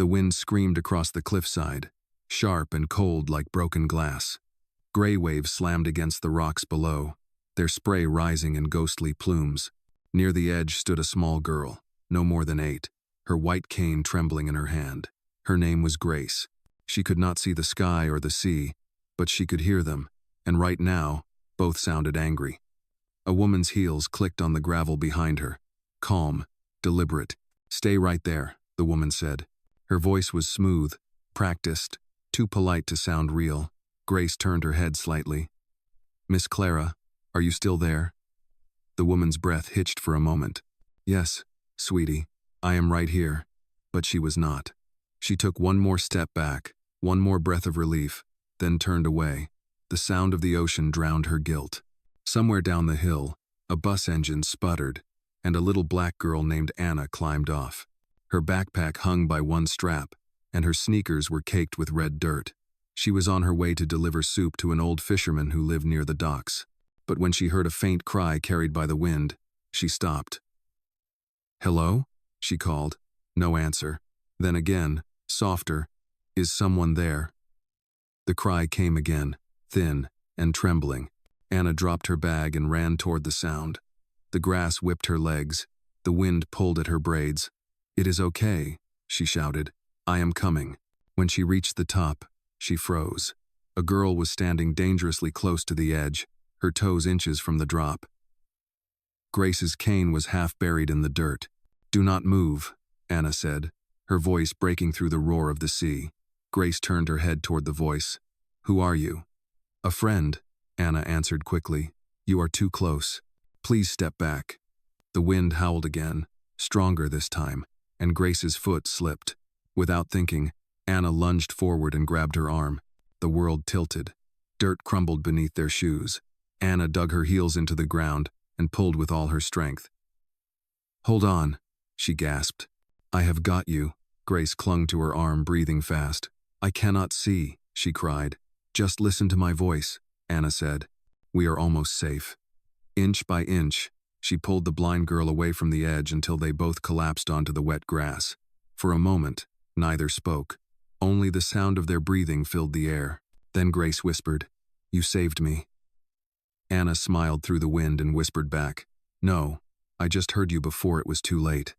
The wind screamed across the cliffside, sharp and cold like broken glass. Gray waves slammed against the rocks below, their spray rising in ghostly plumes. Near the edge stood a small girl, no more than 8, her white cane trembling in her hand. Her name was Grace. She could not see the sky or the sea, but she could hear them, and right now, both sounded angry. A woman's heels clicked on the gravel behind her. Calm, deliberate. "Stay right there," the woman said. Her voice was smooth, practiced, too polite to sound real. Grace turned her head slightly. "Miss Clara, are you still there?" The woman's breath hitched for a moment. "Yes, sweetie, I am right here." But she was not. She took one more step back, one more breath of relief, then turned away. The sound of the ocean drowned her guilt. Somewhere down the hill, a bus engine sputtered, and a little black girl named Anna climbed off. Her backpack hung by one strap, and her sneakers were caked with red dirt. She was on her way to deliver soup to an old fisherman who lived near the docks. But when she heard a faint cry carried by the wind, she stopped. "Hello?" she called. No answer. Then again, softer, "Is someone there?" The cry came again, thin and trembling. Anna dropped her bag and ran toward the sound. The grass whipped her legs. The wind pulled at her braids. "It is okay," she shouted. "I am coming." When she reached the top, she froze. A girl was standing dangerously close to the edge, her toes inches from the drop. Grace's cane was half buried in the dirt. "Do not move," Anna said, her voice breaking through the roar of the sea. Grace turned her head toward the voice. "Who are you?" "A friend," Anna answered quickly. "You are too close. Please step back." The wind howled again, stronger this time, and Grace's foot slipped. Without thinking, Anna lunged forward and grabbed her arm. The world tilted. Dirt crumbled beneath their shoes. Anna dug her heels into the ground and pulled with all her strength. "Hold on," she gasped. "I have got you." Grace clung to her arm, breathing fast. "I cannot see," she cried. "Just listen to my voice," Anna said. "We are almost safe." Inch by inch, she pulled the blind girl away from the edge until they both collapsed onto the wet grass. For a moment, neither spoke. Only the sound of their breathing filled the air. Then Grace whispered, "You saved me." Anna smiled through the wind and whispered back, "No, I just heard you before it was too late."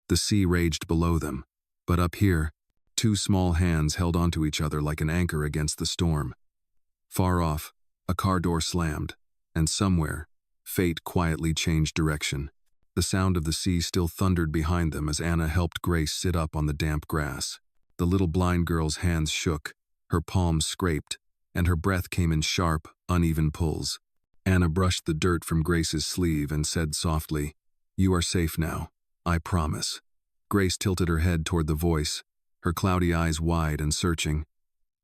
The sea raged below them, but up here, 2 small hands held onto each other like an anchor against the storm. Far off, a car door slammed, and somewhere, fate quietly changed direction. The sound of the sea still thundered behind them as Anna helped Grace sit up on the damp grass. The little blind girl's hands shook, her palms scraped, and her breath came in sharp, uneven pulls. Anna brushed the dirt from Grace's sleeve and said softly, "You are safe now, I promise." Grace tilted her head toward the voice, her cloudy eyes wide and searching.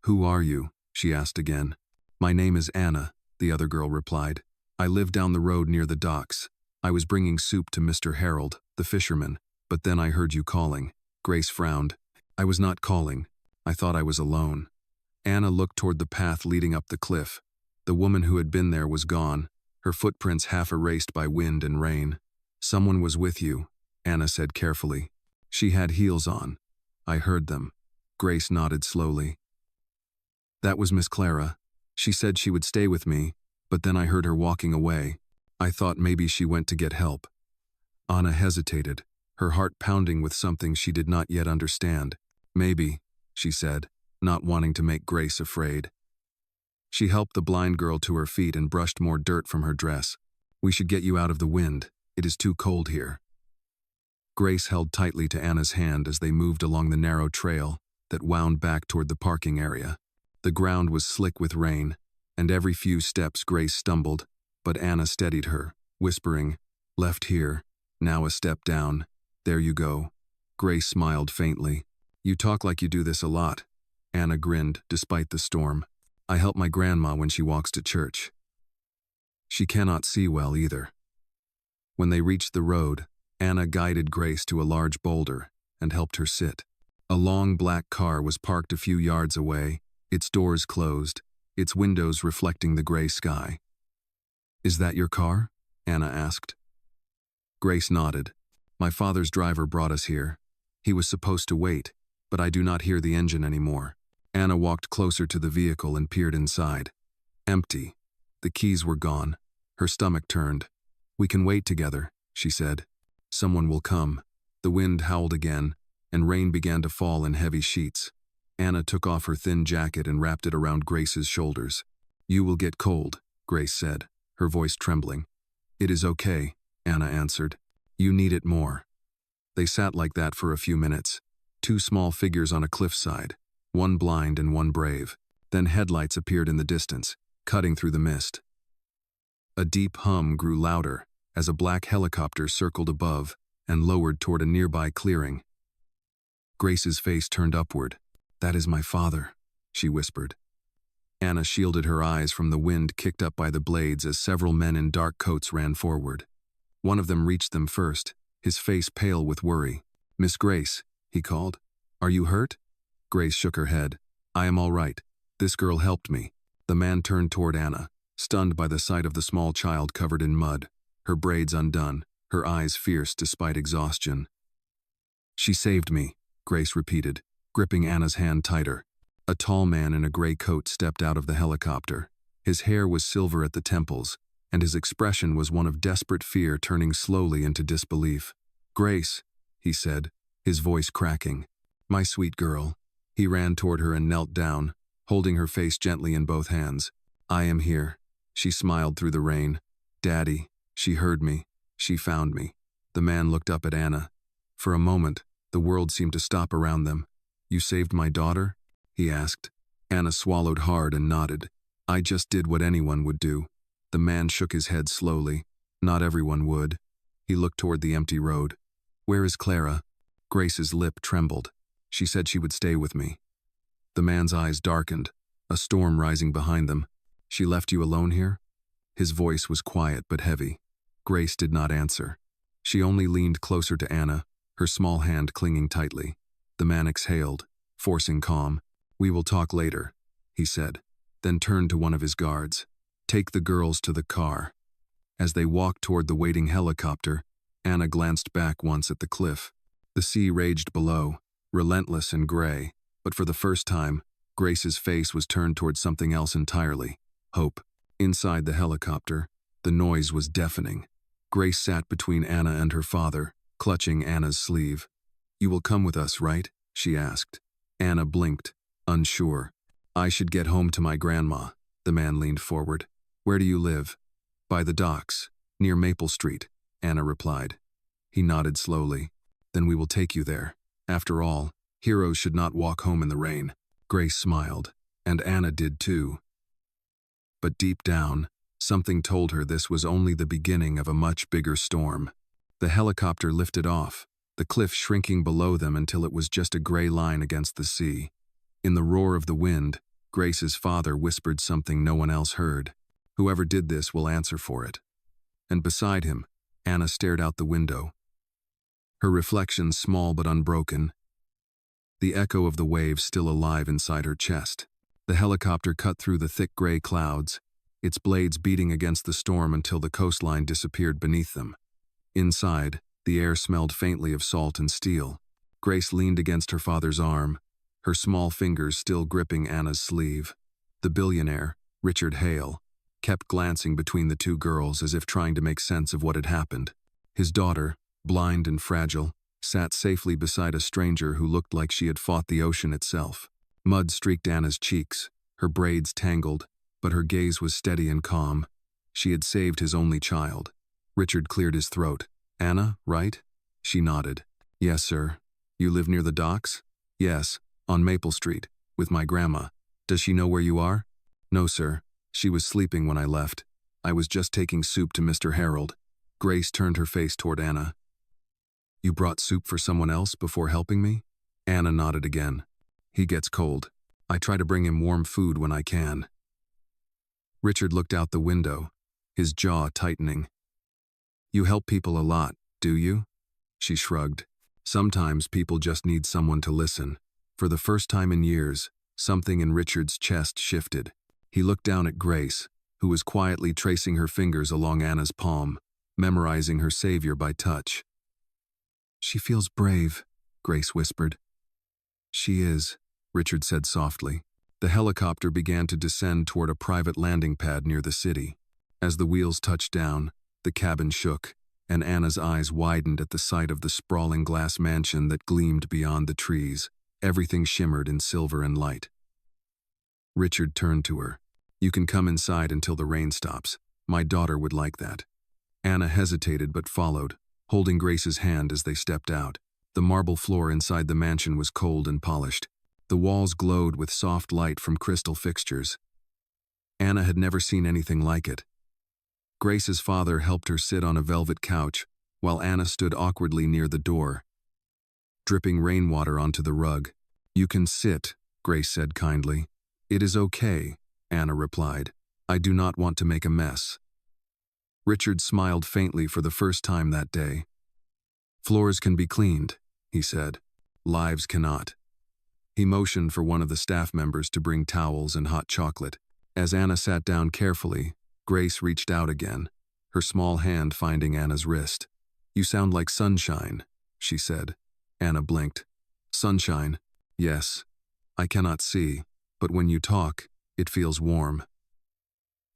"Who are you?" she asked again. "My name is Anna," the other girl replied. "I live down the road near the docks. I was bringing soup to Mr. Harold, the fisherman, but then I heard you calling." Grace frowned. "I was not calling. I thought I was alone." Anna looked toward the path leading up the cliff. The woman who had been there was gone, her footprints half erased by wind and rain. "Someone was with you," Anna said carefully. "She had heels on. I heard them." Grace nodded slowly. "That was Miss Clara. She said she would stay with me, but then I heard her walking away. I thought maybe she went to get help." Anna hesitated, her heart pounding with something she did not yet understand. "Maybe," she said, not wanting to make Grace afraid. She helped the blind girl to her feet and brushed more dirt from her dress. "We should get you out of the wind. It is too cold here." Grace held tightly to Anna's hand as they moved along the narrow trail that wound back toward the parking area. The ground was slick with rain, and every few steps Grace stumbled, but Anna steadied her, whispering, "Left here, now a step down. There you go." Grace smiled faintly. "You talk like you do this a lot." Anna grinned, despite the storm. "I help my grandma when she walks to church. She cannot see well either." When they reached the road, Anna guided Grace to a large boulder and helped her sit. A long black car was parked a few yards away, its doors closed, its windows reflecting the gray sky. "Is that your car?" Anna asked. Grace nodded. "My father's driver brought us here. He was supposed to wait. but I do not hear the engine anymore. Anna walked closer to the vehicle and peered inside. Empty. The keys were gone. Her stomach turned. "We can wait together," she said. "Someone will come." The wind howled again, and rain began to fall in heavy sheets. Anna took off her thin jacket and wrapped it around Grace's shoulders. "You will get cold," Grace said, her voice trembling. "It is okay," Anna answered. "You need it more." They sat like that for a few minutes, two small figures on a cliffside, one blind and one brave. Then headlights appeared in the distance, cutting through the mist. A deep hum grew louder as a black helicopter circled above and lowered toward a nearby clearing. Grace's face turned upward. "That is my father," she whispered. Anna shielded her eyes from the wind kicked up by the blades as several men in dark coats ran forward. One of them reached them first, his face pale with worry. "Miss Grace," he called. "Are you hurt?" Grace shook her head. "I am all right. This girl helped me." The man turned toward Anna, stunned by the sight of the small child covered in mud, her braids undone, her eyes fierce despite exhaustion. "She saved me," Grace repeated, gripping Anna's hand tighter. A tall man in a gray coat stepped out of the helicopter. His hair was silver at the temples, and his expression was one of desperate fear turning slowly into disbelief. "Grace," he said, his voice cracking. "My sweet girl." He ran toward her and knelt down, holding her face gently in both hands. "I am here." She smiled through the rain. "Daddy." She heard me. She found me. The man looked up at Anna. For a moment, the world seemed to stop around them. "You saved my daughter?" he asked. Anna swallowed hard and nodded. "I just did what anyone would do." The man shook his head slowly. "Not everyone would." He looked toward the empty road. "Where is Clara?" Grace's lip trembled. "She said she would stay with me." The man's eyes darkened, a storm rising behind them. "She left you alone here?" His voice was quiet but heavy. Grace did not answer. She only leaned closer to Anna, her small hand clinging tightly. The man exhaled, forcing calm. "We will talk later," he said, then turned to one of his guards. "Take the girls to the car." As they walked toward the waiting helicopter, Anna glanced back once at the cliff. The sea raged below, relentless and gray, but for the first time, Grace's face was turned toward something else entirely: hope. Inside the helicopter, the noise was deafening. Grace sat between Anna and her father, clutching Anna's sleeve. "You will come with us, right?" she asked. Anna blinked, unsure. "I should get home to my grandma." The man leaned forward. "Where do you live?" "By the docks, near Maple Street," Anna replied. He nodded slowly. "Then we will take you there. After all, heroes should not walk home in the rain." Grace smiled, and Anna did too. But deep down, something told her this was only the beginning of a much bigger storm. The helicopter lifted off, the cliff shrinking below them until it was just a gray line against the sea. In the roar of the wind, Grace's father whispered something no one else heard. "Whoever did this will answer for it." And beside him, Anna stared out the window. Her reflection small but unbroken, the echo of the waves still alive inside her chest. The helicopter cut through the thick gray clouds, its blades beating against the storm until the coastline disappeared beneath them. Inside, the air smelled faintly of salt and steel. Grace leaned against her father's arm, her small fingers still gripping Anna's sleeve. The billionaire, Richard Hale, kept glancing between the two girls as if trying to make sense of what had happened. His daughter, blind and fragile, sat safely beside a stranger who looked like she had fought the ocean itself. Mud streaked Anna's cheeks, her braids tangled, but her gaze was steady and calm. She had saved his only child. Richard cleared his throat. "Anna, right?" She nodded. "Yes, sir." "You live near the docks?" "Yes, on Maple Street, with my grandma." "Does she know where you are?" "No, sir. She was sleeping when I left. I was just taking soup to Mr. Harold." Grace turned her face toward Anna. "You brought soup for someone else before helping me?" Anna nodded again. "He gets cold. I try to bring him warm food when I can." Richard looked out the window, his jaw tightening. "You help people a lot, do you?" She shrugged. "Sometimes people just need someone to listen." For the first time in years, something in Richard's chest shifted. He looked down at Grace, who was quietly tracing her fingers along Anna's palm, memorizing her savior by touch. "She feels brave," Grace whispered. She is, Richard said softly. The helicopter began to descend toward a private landing pad near the city. As the wheels touched down, the cabin shook, and Anna's eyes widened at the sight of the sprawling glass mansion that gleamed beyond the trees. Everything shimmered in silver and light. Richard turned to her. "You can come inside until the rain stops. My daughter would like that." Anna hesitated but followed, holding Grace's hand as they stepped out. The marble floor inside the mansion was cold and polished. The walls glowed with soft light from crystal fixtures. Anna had never seen anything like it. Grace's father helped her sit on a velvet couch, while Anna stood awkwardly near the door, dripping rainwater onto the rug. "You can sit," Grace said kindly. "It is okay," Anna replied. "I do not want to make a mess." Richard smiled faintly for the first time that day. "Floors can be cleaned," he said. "Lives cannot." He motioned for one of the staff members to bring towels and hot chocolate. As Anna sat down carefully, Grace reached out again, her small hand finding Anna's wrist. "You sound like sunshine," she said. Anna blinked. "Sunshine? Yes. I cannot see, but when you talk, it feels warm."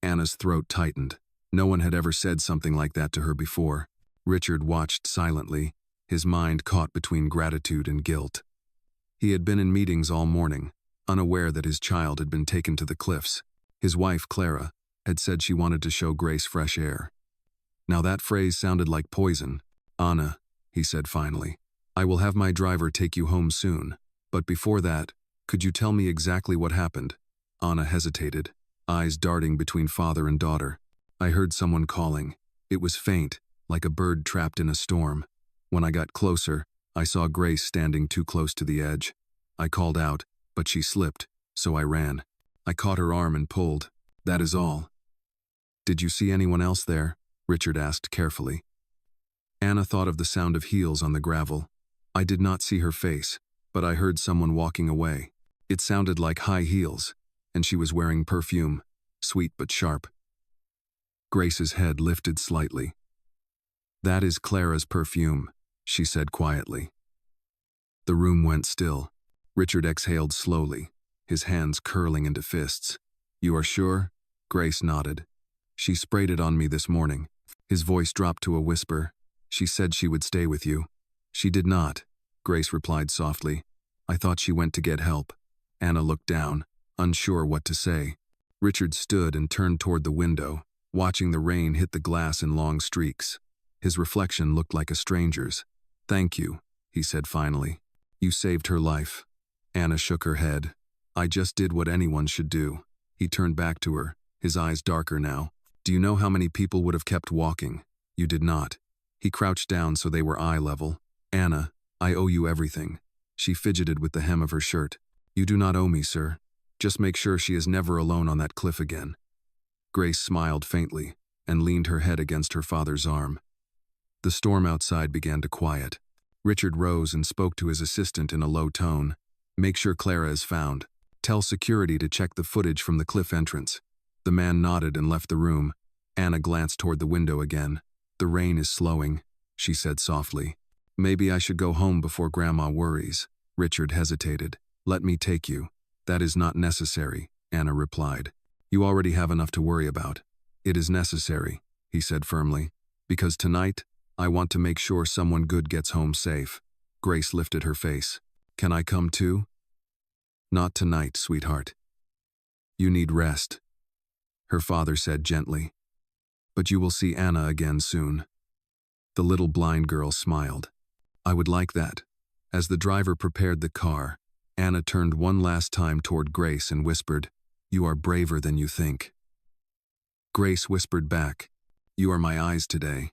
Anna's throat tightened. No one had ever said something like that to her before. Richard watched silently, his mind caught between gratitude and guilt. He had been in meetings all morning, unaware that his child had been taken to the cliffs. His wife, Clara, had said she wanted to show Grace fresh air. Now that phrase sounded like poison. "Anna," he said finally, "I will have my driver take you home soon. But before that, could you tell me exactly what happened?" Anna hesitated, eyes darting between father and daughter. "I heard someone calling. It was faint, like a bird trapped in a storm. When I got closer, I saw Grace standing too close to the edge. I called out, but she slipped, so I ran. I caught her arm and pulled. That is all." "Did you see anyone else there?" Richard asked carefully. Anna thought of the sound of heels on the gravel. "I did not see her face, but I heard someone walking away. It sounded like high heels, and she was wearing perfume, sweet but sharp." Grace's head lifted slightly. "That is Clara's perfume," she said quietly. The room went still. Richard exhaled slowly, his hands curling into fists. "You are sure?" Grace nodded. "She sprayed it on me this morning." His voice dropped to a whisper. "She said she would stay with you." "She did not," Grace replied softly. "I thought she went to get help." Anna looked down, unsure what to say. Richard stood and turned toward the window, watching the rain hit the glass in long streaks. His reflection looked like a stranger's. "Thank you," he said finally. "You saved her life." Anna shook her head. "I just did what anyone should do." He turned back to her, his eyes darker now. "Do you know how many people would have kept walking? You did not." He crouched down so they were eye level. "Anna, I owe you everything." She fidgeted with the hem of her shirt. "You do not owe me, sir. Just make sure she is never alone on that cliff again." Grace smiled faintly and leaned her head against her father's arm. The storm outside began to quiet. Richard rose and spoke to his assistant in a low tone. "Make sure Clara is found. Tell security to check the footage from the cliff entrance." The man nodded and left the room. Anna glanced toward the window again. "The rain is slowing," she said softly. "Maybe I should go home before Grandma worries." Richard hesitated. "Let me take you." "That is not necessary," Anna replied. "You already have enough to worry about." "It is necessary," he said firmly, "because tonight, I want to make sure someone good gets home safe." Grace lifted her face. "Can I come too?" "Not tonight, sweetheart. You need rest," her father said gently. "But you will see Anna again soon." The little blind girl smiled. "I would like that." As the driver prepared the car, Anna turned one last time toward Grace and whispered, "You are braver than you think." Grace whispered back, "You are my eyes today."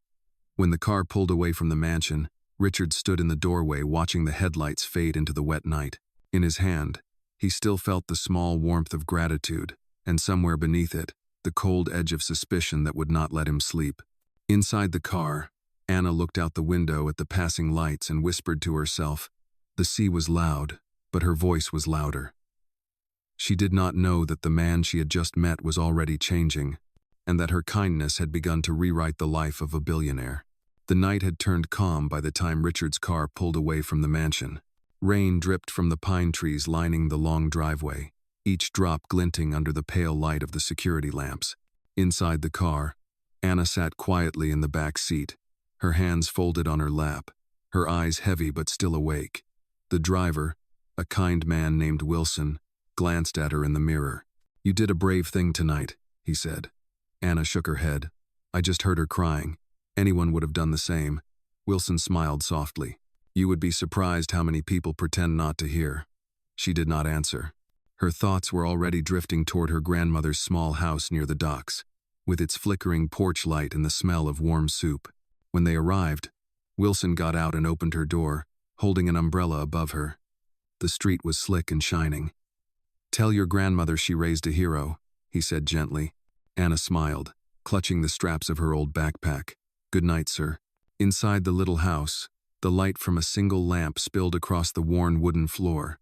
When the car pulled away from the mansion, Richard stood in the doorway watching the headlights fade into the wet night. In his hand, he still felt the small warmth of gratitude, and somewhere beneath it, the cold edge of suspicion that would not let him sleep. Inside the car, Anna looked out the window at the passing lights and whispered to herself. The sea was loud, but her voice was louder. She did not know that the man she had just met was already changing, and that her kindness had begun to rewrite the life of a billionaire. The night had turned calm by the time Richard's car pulled away from the mansion. Rain dripped from the pine trees lining the long driveway, each drop glinting under the pale light of the security lamps. Inside the car, Anna sat quietly in the back seat, her hands folded on her lap, her eyes heavy but still awake. The driver, a kind man named Wilson, glanced at her in the mirror. "You did a brave thing tonight," he said. Anna shook her head. "I just heard her crying. Anyone would have done the same." Wilson smiled softly. "You would be surprised how many people pretend not to hear." She did not answer. Her thoughts were already drifting toward her grandmother's small house near the docks, with its flickering porch light and the smell of warm soup. When they arrived, Wilson got out and opened her door, holding an umbrella above her. The street was slick and shining. "Tell your grandmother she raised a hero," he said gently. Anna smiled, clutching the straps of her old backpack. "Good night, sir." Inside the little house, the light from a single lamp spilled across the worn wooden floor.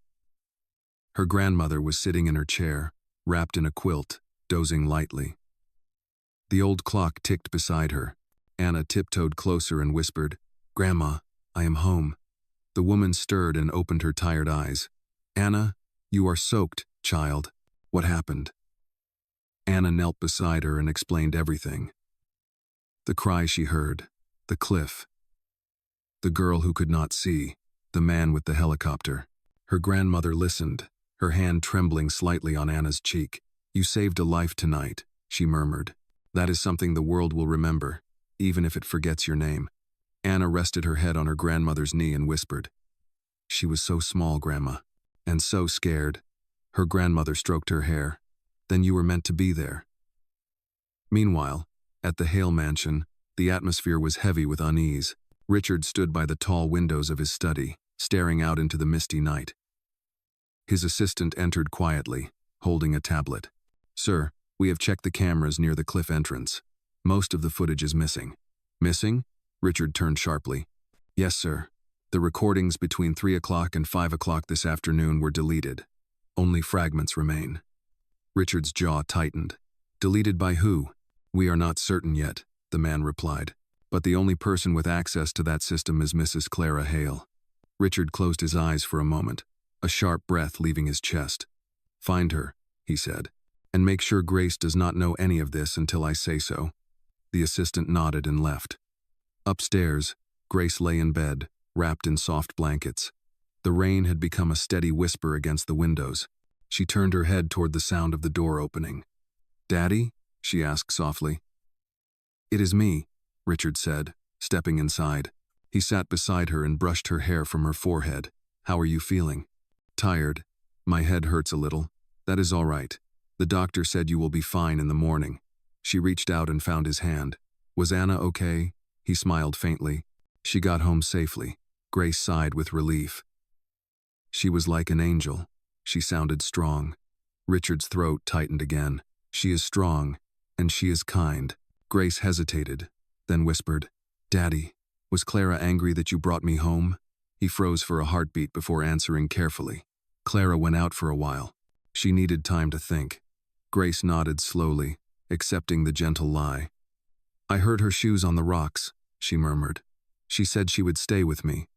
Her grandmother was sitting in her chair, wrapped in a quilt, dozing lightly. The old clock ticked beside her. Anna tiptoed closer and whispered, "Grandma, I am home." The woman stirred and opened her tired eyes. "Anna, you are soaked, child. What happened?" Anna knelt beside her and explained everything. The cry she heard, the cliff, the girl who could not see, the man with the helicopter. Her grandmother listened, her hand trembling slightly on Anna's cheek. "You saved a life tonight," she murmured. "That is something the world will remember, even if it forgets your name." Anna rested her head on her grandmother's knee and whispered, "She was so small, Grandma, and so scared." Her grandmother stroked her hair. "Then you were meant to be there." Meanwhile, at the Hale mansion, the atmosphere was heavy with unease. Richard stood by the tall windows of his study, staring out into the misty night. His assistant entered quietly, holding a tablet. "Sir, we have checked the cameras near the cliff entrance. Most of the footage is missing." "Missing?" Richard turned sharply. "Yes, sir. The recordings between 3 o'clock and 5 o'clock this afternoon were deleted. Only fragments remain." Richard's jaw tightened. "Deleted by who?" "We are not certain yet," the man replied. "But the only person with access to that system is Mrs. Clara Hale." Richard closed his eyes for a moment, a sharp breath leaving his chest. "Find her," he said, "and make sure Grace does not know any of this until I say so." The assistant nodded and left. Upstairs, Grace lay in bed, wrapped in soft blankets. The rain had become a steady whisper against the windows. She turned her head toward the sound of the door opening. "Daddy?" she asked softly. "It is me," Richard said, stepping inside. He sat beside her and brushed her hair from her forehead. "How are you feeling?" "Tired. My head hurts a little." "That is all right. The doctor said you will be fine in the morning." She reached out and found his hand. "Was Anna okay?" He smiled faintly. "She got home safely." Grace sighed with relief. "She was like an angel." She sounded strong. Richard's throat tightened again. "She is strong, and she is kind." Grace hesitated, then whispered, "Daddy, was Clara angry that you brought me home?" He froze for a heartbeat before answering carefully. "Clara went out for a while. She needed time to think." Grace nodded slowly, accepting the gentle lie. "I heard her shoes on the rocks," she murmured. "She said she would stay with me."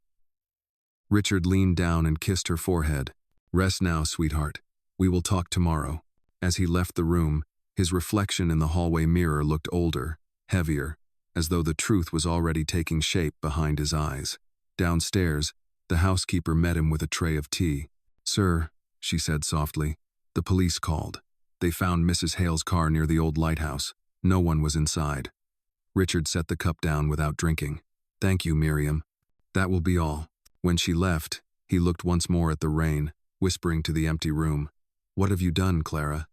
Richard leaned down and kissed her forehead. "Rest now, sweetheart. We will talk tomorrow." As he left the room, his reflection in the hallway mirror looked older, heavier, as though the truth was already taking shape behind his eyes. Downstairs, the housekeeper met him with a tray of tea. "Sir," she said softly, "the police called. They found Mrs. Hale's car near the old lighthouse. No one was inside." Richard set the cup down without drinking. "Thank you, Miriam. That will be all." When she left, he looked once more at the rain, whispering to the empty room, "What have you done, Clara?"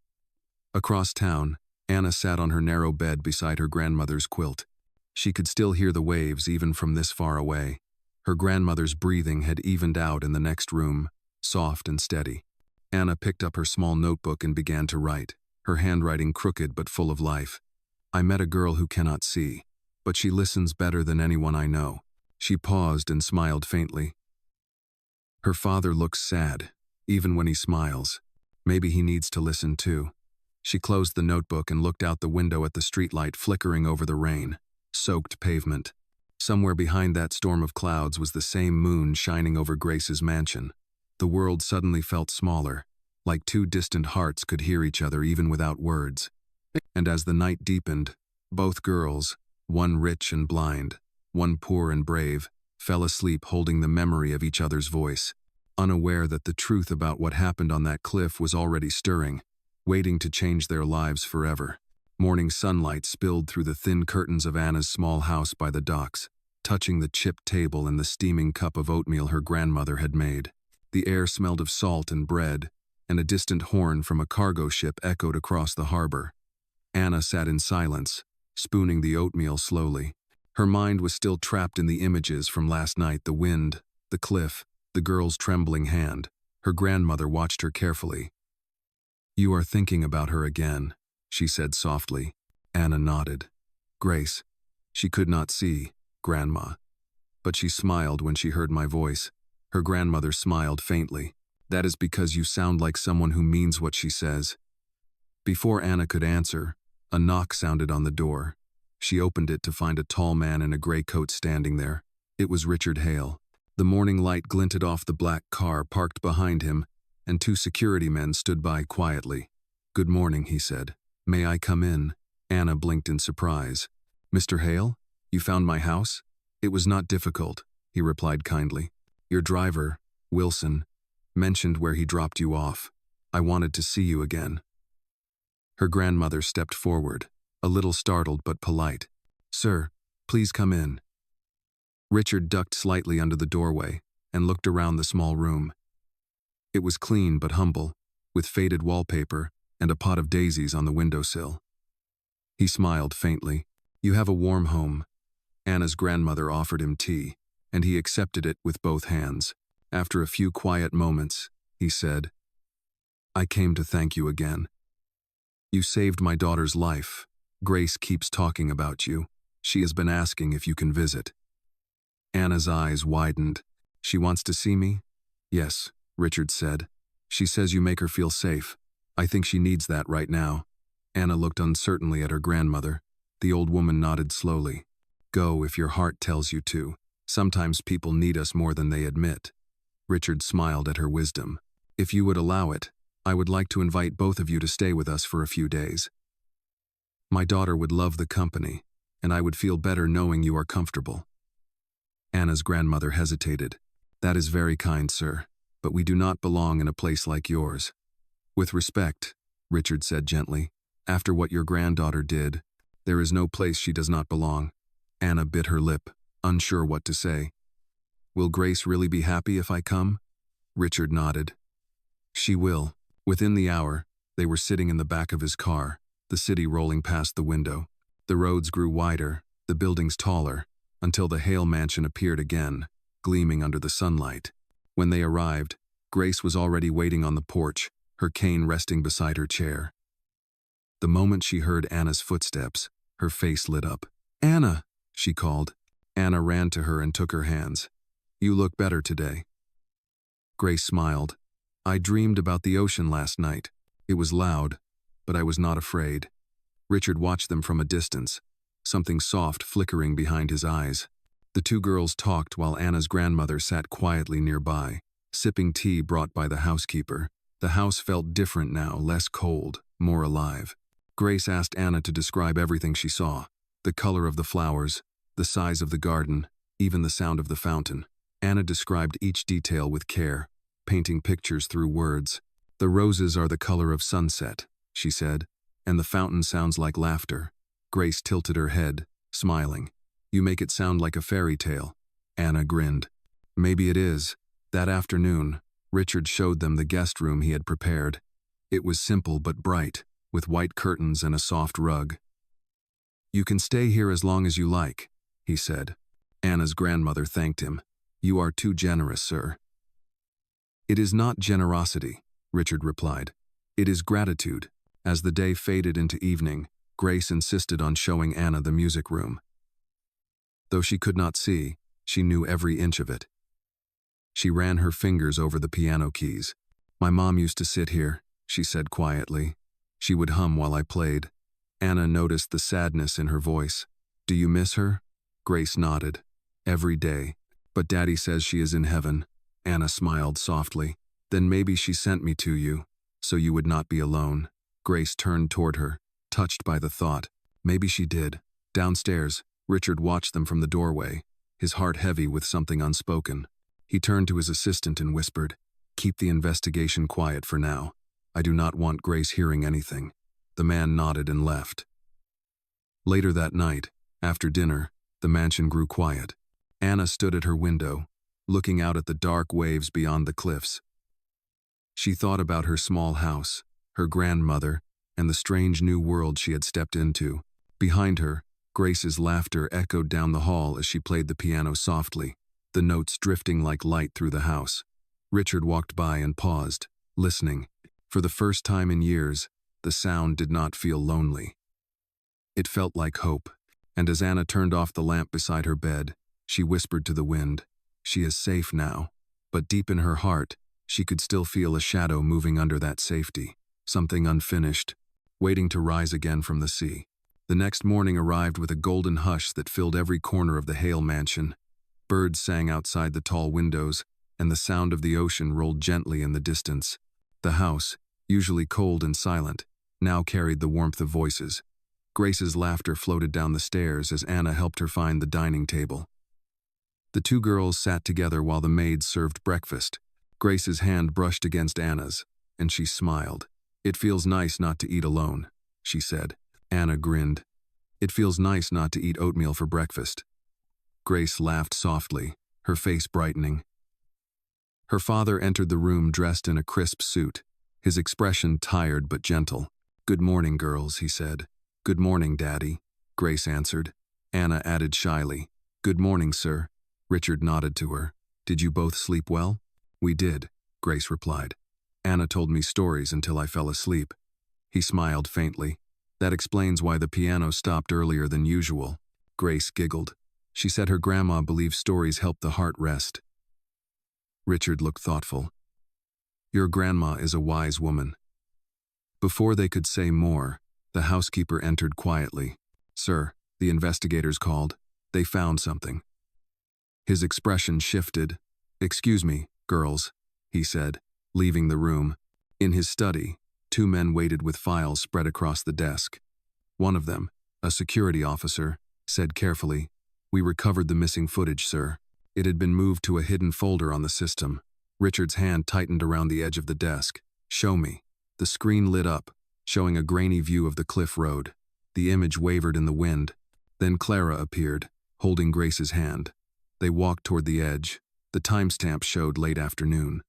Across town, Anna sat on her narrow bed beside her grandmother's quilt. She could still hear the waves even from this far away. Her grandmother's breathing had evened out in the next room, soft and steady. Anna picked up her small notebook and began to write, her handwriting crooked but full of life. "I met a girl who cannot see, but she listens better than anyone I know." She paused and smiled faintly. "Her father looks sad, even when he smiles. Maybe he needs to listen too." She closed the notebook and looked out the window at the streetlight flickering over the rain, soaked pavement. Somewhere behind that storm of clouds was the same moon shining over Grace's mansion. The world suddenly felt smaller, like two distant hearts could hear each other even without words. And as the night deepened, both girls, one rich and blind, one poor and brave, fell asleep holding the memory of each other's voice, unaware that the truth about what happened on that cliff was already stirring, waiting to change their lives forever. Morning sunlight spilled through the thin curtains of Anna's small house by the docks, touching the chipped table and the steaming cup of oatmeal her grandmother had made. The air smelled of salt and bread, and a distant horn from a cargo ship echoed across the harbor. Anna sat in silence, spooning the oatmeal slowly. Her mind was still trapped in the images from last night: the wind, the cliff, the girl's trembling hand. Her grandmother watched her carefully. "You are thinking about her again," she said softly. Anna nodded. "Grace." She could not see Grandma, but she smiled when she heard my voice. Her grandmother smiled faintly. "That is because you sound like someone who means what she says." Before Anna could answer, a knock sounded on the door. She opened it to find a tall man in a gray coat standing there. It was Richard Hale. The morning light glinted off the black car parked behind him, and two security men stood by quietly. "Good morning," he said. "May I come in?" Anna blinked in surprise. "Mr. Hale, you found my house?" "It was not difficult," he replied kindly. "Your driver, Wilson, mentioned where he dropped you off. I wanted to see you again." Her grandmother stepped forward, a little startled but polite. "Sir, please come in." Richard ducked slightly under the doorway and looked around the small room. It was clean but humble, with faded wallpaper and a pot of daisies on the windowsill. He smiled faintly. "You have a warm home." Anna's grandmother offered him tea, and he accepted it with both hands. After a few quiet moments, he said, "I came to thank you again. You saved my daughter's life. Grace keeps talking about you. She has been asking if you can visit." Anna's eyes widened. "She wants to see me?" "Yes," Richard said. "She says you make her feel safe. I think she needs that right now." Anna looked uncertainly at her grandmother. The old woman nodded slowly. "Go if your heart tells you to. Sometimes people need us more than they admit." Richard smiled at her wisdom. "If you would allow it, I would like to invite both of you to stay with us for a few days. My daughter would love the company, and I would feel better knowing you are comfortable." Anna's grandmother hesitated. "That is very kind, sir, but we do not belong in a place like yours." "With respect," Richard said gently, "after what your granddaughter did, there is no place she does not belong." Anna bit her lip, unsure what to say. "Will Grace really be happy if I come?" Richard nodded. "She will." Within the hour, they were sitting in the back of his car, the city rolling past the window. The roads grew wider, the buildings taller, until the Hale mansion appeared again, gleaming under the sunlight. When they arrived, Grace was already waiting on the porch, her cane resting beside her chair. The moment she heard Anna's footsteps, her face lit up. "Anna!" she called. Anna ran to her and took her hands. "You look better today." Grace smiled. "I dreamed about the ocean last night. It was loud, but I was not afraid." Richard watched them from a distance, something soft flickering behind his eyes. The two girls talked while Anna's grandmother sat quietly nearby, sipping tea brought by the housekeeper. The house felt different now, less cold, more alive. Grace asked Anna to describe everything she saw: the color of the flowers, the size of the garden, even the sound of the fountain. Anna described each detail with care, painting pictures through words. "The roses are the color of sunset," she said, "and the fountain sounds like laughter." Grace tilted her head, smiling. "You make it sound like a fairy tale." Anna grinned. "Maybe it is." That afternoon, Richard showed them the guest room he had prepared. It was simple but bright, with white curtains and a soft rug. "You can stay here as long as you like," he said. Anna's grandmother thanked him. "You are too generous, sir." "It is not generosity," Richard replied. "It is gratitude." As the day faded into evening, Grace insisted on showing Anna the music room. Though she could not see, she knew every inch of it. She ran her fingers over the piano keys. "My mom used to sit here," she said quietly. She would hum while I played. Anna noticed the sadness in her voice. "Do you miss her?" Grace nodded. Every day. But Daddy says she is in heaven. Anna smiled softly. Then maybe she sent me to you, so you would not be alone. Grace turned toward her, touched by the thought. Maybe she did. Downstairs, Richard watched them from the doorway, his heart heavy with something unspoken. He turned to his assistant and whispered, "Keep the investigation quiet for now. I do not want Grace hearing anything." The man nodded and left. Later that night, after dinner, the mansion grew quiet. Anna stood at her window, looking out at the dark waves beyond the cliffs. She thought about her small house, her grandmother, and the strange new world she had stepped into. Behind her, Grace's laughter echoed down the hall as she played the piano softly, the notes drifting like light through the house. Richard walked by and paused, listening. For the first time in years, the sound did not feel lonely. It felt like hope, and as Anna turned off the lamp beside her bed, she whispered to the wind, "She is safe now." But deep in her heart, she could still feel a shadow moving under that safety, something unfinished, waiting to rise again from the sea. The next morning arrived with a golden hush that filled every corner of the Hale mansion. Birds sang outside the tall windows, and the sound of the ocean rolled gently in the distance. The house, usually cold and silent, now carried the warmth of voices. Grace's laughter floated down the stairs as Anna helped her find the dining table. The two girls sat together while the maids served breakfast. Grace's hand brushed against Anna's, and she smiled. "It feels nice not to eat alone," she said. Anna grinned. "It feels nice not to eat oatmeal for breakfast." Grace laughed softly, her face brightening. Her father entered the room dressed in a crisp suit, his expression tired but gentle. "Good morning, girls," he said. "Good morning, Daddy," Grace answered. Anna added shyly, "Good morning, sir." Richard nodded to her. "Did you both sleep well?" "We did," Grace replied. "Anna told me stories until I fell asleep." He smiled faintly. "That explains why the piano stopped earlier than usual." Grace giggled. She said her grandma believed stories help the heart rest. Richard looked thoughtful. "Your grandma is a wise woman." Before they could say more, the housekeeper entered quietly. "Sir, the investigators called. They found something." His expression shifted. "Excuse me, girls," he said, leaving the room. In his study, two men waited with files spread across the desk. One of them, a security officer, said carefully, "We recovered the missing footage, sir. It had been moved to a hidden folder on the system." Richard's hand tightened around the edge of the desk. "Show me." The screen lit up, showing a grainy view of the cliff road. The image wavered in the wind. Then Clara appeared, holding Grace's hand. They walked toward the edge. The timestamp showed late afternoon.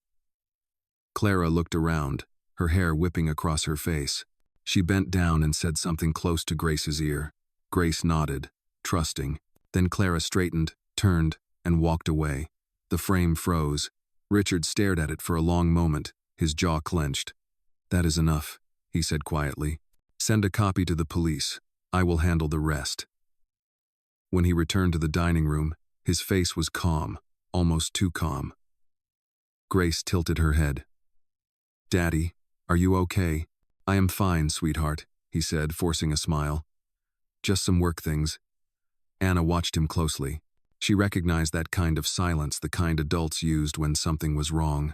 Clara looked around, her hair whipping across her face. She bent down and said something close to Grace's ear. Grace nodded, trusting. Then Clara straightened, turned, and walked away. The frame froze. Richard stared at it for a long moment, his jaw clenched. "That is enough," he said quietly. "Send a copy to the police. I will handle the rest." When he returned to the dining room, his face was calm, almost too calm. Grace tilted her head. "Daddy, are you okay?" "I am fine, sweetheart," he said, forcing a smile. "Just some work things." Anna watched him closely. She recognized that kind of silence, the kind adults used when something was wrong.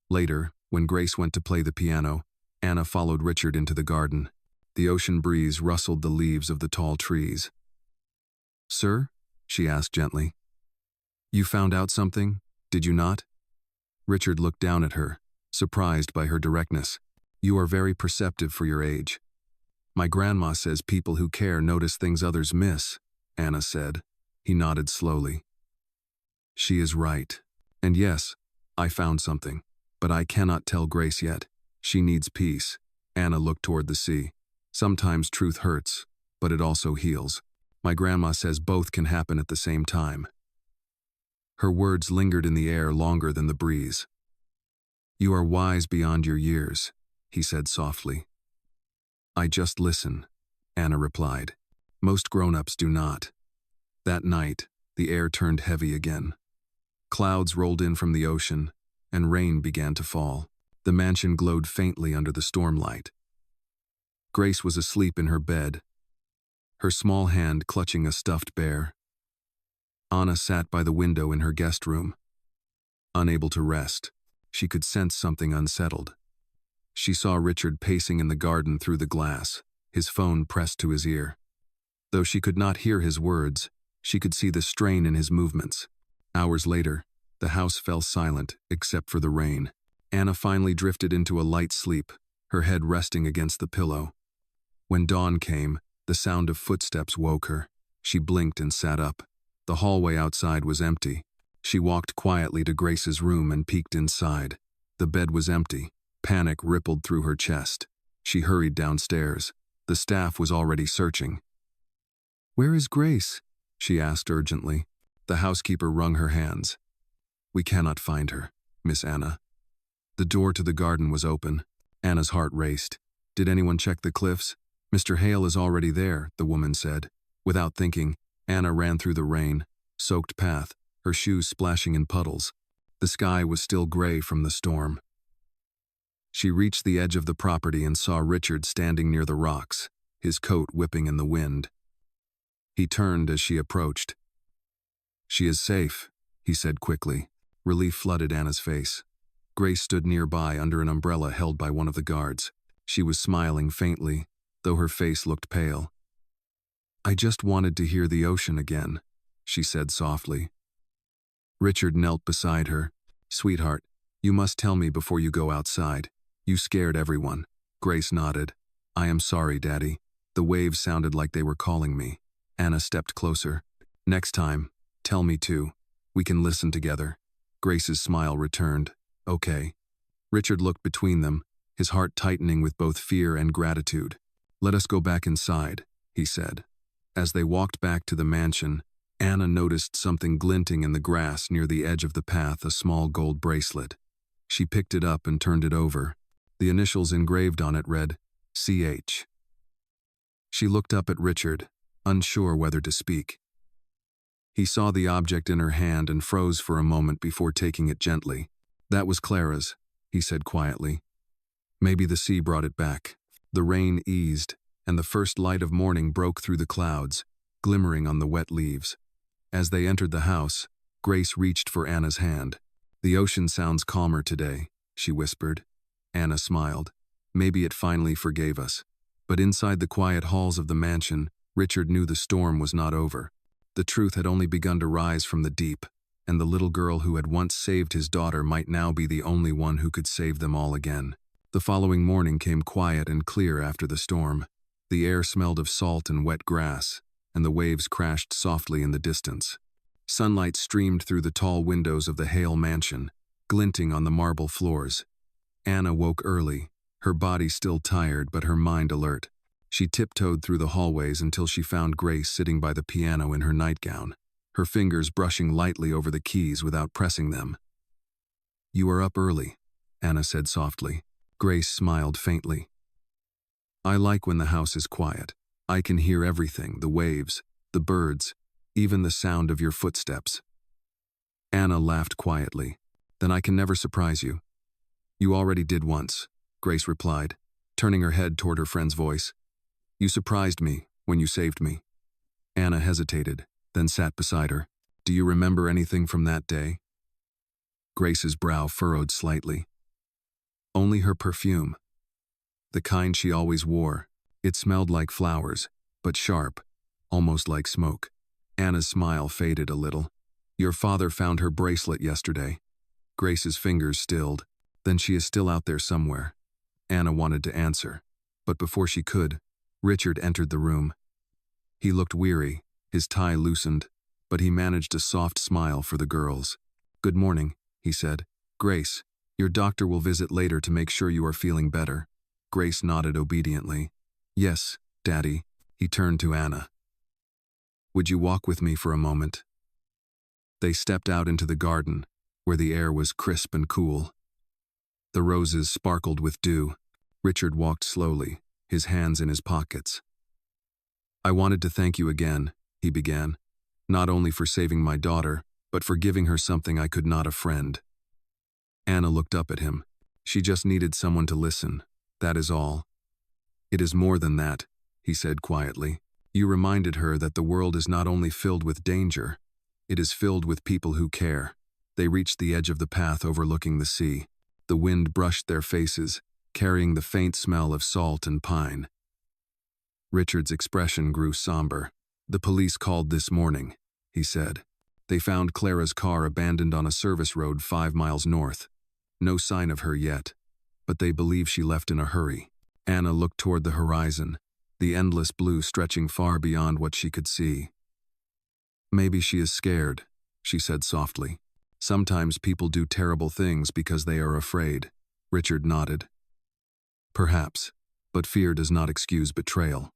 Later, when Grace went to play the piano, Anna followed Richard into the garden. The ocean breeze rustled the leaves of the tall trees. "Sir?" she asked gently. "You found out something, did you not?" Richard looked down at her, surprised by her directness. "You are very perceptive for your age." "My grandma says people who care notice things others miss," Anna said. He nodded slowly. "She is right. And yes, I found something, but I cannot tell Grace yet. She needs peace." Anna looked toward the sea. "Sometimes truth hurts, but it also heals. My grandma says both can happen at the same time." Her words lingered in the air longer than the breeze. "You are wise beyond your years," he said softly. "I just listen," Anna replied. "Most grown-ups do not." That night, the air turned heavy again. Clouds rolled in from the ocean, and rain began to fall. The mansion glowed faintly under the stormlight. Grace was asleep in her bed, her small hand clutching a stuffed bear. Anna sat by the window in her guest room, unable to rest. She could sense something unsettled. She saw Richard pacing in the garden through the glass, his phone pressed to his ear. Though she could not hear his words, she could see the strain in his movements. Hours later, the house fell silent except for the rain. Anna finally drifted into a light sleep, her head resting against the pillow. When dawn came, the sound of footsteps woke her. She blinked and sat up. The hallway outside was empty. She walked quietly to Grace's room and peeked inside. The bed was empty. Panic rippled through her chest. She hurried downstairs. The staff was already searching. "Where is Grace?" she asked urgently. The housekeeper wrung her hands. "We cannot find her, Miss Anna." The door to the garden was open. Anna's heart raced. "Did anyone check the cliffs?" "Mr. Hale is already there," the woman said. Without thinking, Anna ran through the rain, soaked path, her shoes splashing in puddles. The sky was still gray from the storm. She reached the edge of the property and saw Richard standing near the rocks, his coat whipping in the wind. He turned as she approached. "She is safe," he said quickly. Relief flooded Anna's face. Grace stood nearby under an umbrella held by one of the guards. She was smiling faintly, though her face looked pale. "I just wanted to hear the ocean again," she said softly. Richard knelt beside her. "Sweetheart, you must tell me before you go outside. You scared everyone." Grace nodded. "I am sorry, Daddy. The waves sounded like they were calling me." Anna stepped closer. "Next time, tell me too. We can listen together." Grace's smile returned. "Okay." Richard looked between them, his heart tightening with both fear and gratitude. "Let us go back inside," he said. As they walked back to the mansion, Anna noticed something glinting in the grass near the edge of the path, a small gold bracelet. She picked it up and turned it over. The initials engraved on it read, CH. She looked up at Richard, unsure whether to speak. He saw the object in her hand and froze for a moment before taking it gently. "That was Clara's," he said quietly. "Maybe the sea brought it back." The rain eased, and the first light of morning broke through the clouds, glimmering on the wet leaves. As they entered the house, Grace reached for Anna's hand. "The ocean sounds calmer today," she whispered. Anna smiled. Maybe it finally forgave us. But inside the quiet halls of the mansion, Richard knew the storm was not over. The truth had only begun to rise from the deep, and the little girl who had once saved his daughter might now be the only one who could save them all again. The following morning came quiet and clear after the storm. The air smelled of salt and wet grass, and the waves crashed softly in the distance. Sunlight streamed through the tall windows of the Hale mansion, glinting on the marble floors. Anna woke early, her body still tired but her mind alert. She tiptoed through the hallways until she found Grace sitting by the piano in her nightgown, her fingers brushing lightly over the keys without pressing them. "You are up early," Anna said softly. Grace smiled faintly. "I like when the house is quiet. I can hear everything, the waves, the birds, even the sound of your footsteps." Anna laughed quietly. "Then I can never surprise you." "You already did once," Grace replied, turning her head toward her friend's voice. "You surprised me when you saved me." Anna hesitated, then sat beside her. "Do you remember anything from that day?" Grace's brow furrowed slightly. "Only her perfume. The kind she always wore. It smelled like flowers, but sharp, almost like smoke." Anna's smile faded a little. "Your father found her bracelet yesterday." Grace's fingers stilled. "Then she is still out there somewhere." Anna wanted to answer, but before she could, Richard entered the room. He looked weary, his tie loosened, but he managed a soft smile for the girls. "Good morning," he said. "Grace, your doctor will visit later to make sure you are feeling better." Grace nodded obediently. "Yes, Daddy." He turned to Anna. "Would you walk with me for a moment?" They stepped out into the garden, where the air was crisp and cool. The roses sparkled with dew. Richard walked slowly, his hands in his pockets. "I wanted to thank you again," he began, "not only for saving my daughter, but for giving her something I could not, a friend." Anna looked up at him. "She just needed someone to listen. That is all." "It is more than that," he said quietly. "You reminded her that the world is not only filled with danger, It is filled with people who care. They reached the edge of the path overlooking the sea. The wind brushed their faces, carrying the faint smell of salt and pine. Richard's expression grew somber. "The police called this morning," he said. "They found Clara's car abandoned on a service road 5 miles north. No sign of her yet, but they believe she left in a hurry." Anna looked toward the horizon, the endless blue stretching far beyond what she could see. "Maybe she is scared," she said softly. "Sometimes people do terrible things because they are afraid." Richard nodded. "Perhaps, but fear does not excuse betrayal."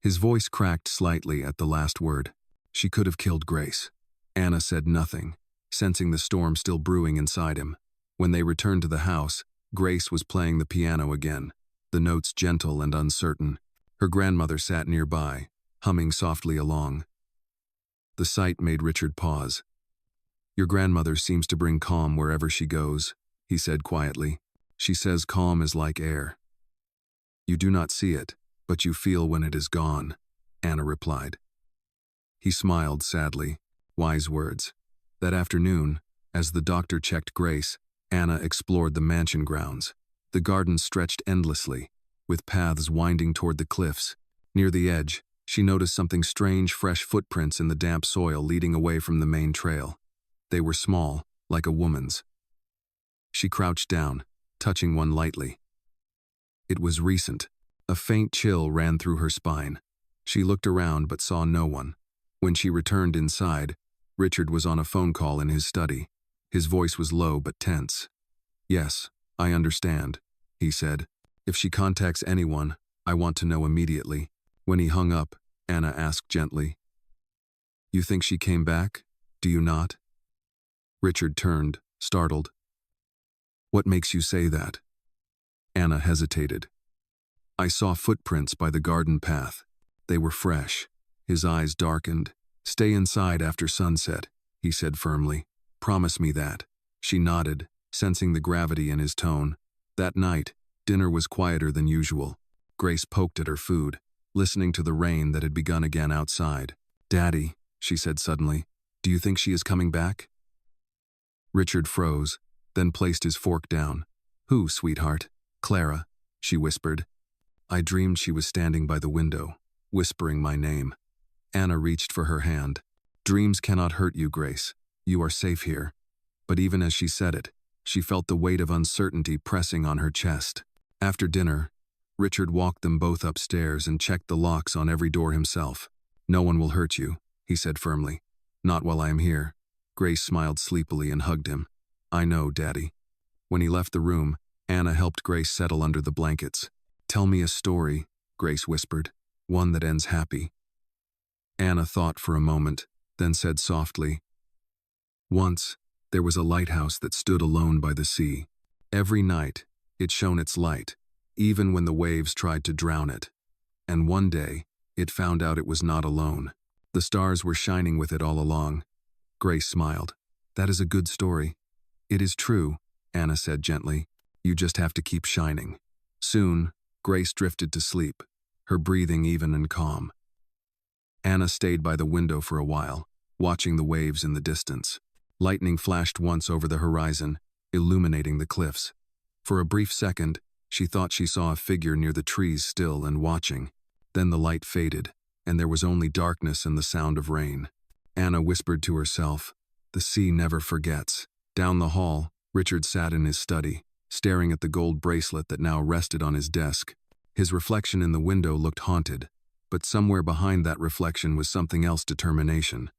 His voice cracked slightly at the last word. She could have killed Grace. Anna said nothing, sensing the storm still brewing inside him. When they returned to the house, Grace was playing the piano again, the notes gentle and uncertain. Her grandmother sat nearby, humming softly along. The sight made Richard pause. "Your grandmother seems to bring calm wherever she goes," he said quietly. "She says calm is like air. You do not see it, but you feel when it is gone," Anna replied. He smiled sadly. Wise words. That afternoon, as the doctor checked Grace, Anna explored the mansion grounds. The garden stretched endlessly, with paths winding toward the cliffs. Near the edge, she noticed something strange, fresh footprints in the damp soil leading away from the main trail. They were small, like a woman's. She crouched down, touching one lightly. It was recent. A faint chill ran through her spine. She looked around but saw no one. When she returned inside, Richard was on a phone call in his study. His voice was low but tense. "Yes, I understand," he said. "If she contacts anyone, I want to know immediately." When he hung up, Anna asked gently, "You think she came back? Do you not?" Richard turned, startled. "What makes you say that?" Anna hesitated. "I saw footprints by the garden path. They were fresh." His eyes darkened. "Stay inside after sunset," he said firmly. "Promise me that." She nodded, sensing the gravity in his tone. That night, dinner was quieter than usual. Grace poked at her food, listening to the rain that had begun again outside. "Daddy," she said suddenly, "do you think she is coming back?" Richard froze, then placed his fork down. "Who, sweetheart?" "Clara," she whispered. "I dreamed she was standing by the window, whispering my name." Anna reached for her hand. "Dreams cannot hurt you, Grace. You are safe here." But even as she said it, she felt the weight of uncertainty pressing on her chest. After dinner, Richard walked them both upstairs and checked the locks on every door himself. "No one will hurt you," he said firmly. "Not while I am here." Grace smiled sleepily and hugged him. "I know, Daddy." When he left the room, Anna helped Grace settle under the blankets. "Tell me a story," Grace whispered. "One that ends happy." Anna thought for a moment, then said softly, "Once, there was a lighthouse that stood alone by the sea. Every night, it shone its light, even when the waves tried to drown it. And one day, it found out it was not alone. The stars were shining with it all along." Grace smiled. "That is a good story." "It is true," Anna said gently. "You just have to keep shining." Soon, Grace drifted to sleep, her breathing even and calm. Anna stayed by the window for a while, watching the waves in the distance. Lightning flashed once over the horizon, illuminating the cliffs. For a brief second, she thought she saw a figure near the trees still and watching. Then the light faded, and there was only darkness and the sound of rain. Anna whispered to herself, "The sea never forgets." Down the hall, Richard sat in his study, staring at the gold bracelet that now rested on his desk. His reflection in the window looked haunted, but somewhere behind that reflection was something else: determination.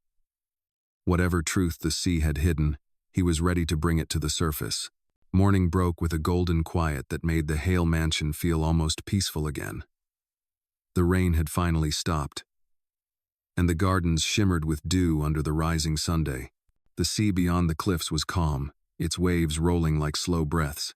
Whatever truth the sea had hidden, he was ready to bring it to the surface. Morning broke with a golden quiet that made the Hale mansion feel almost peaceful again. The rain had finally stopped, and the gardens shimmered with dew under the rising Sunday. The sea beyond the cliffs was calm, its waves rolling like slow breaths.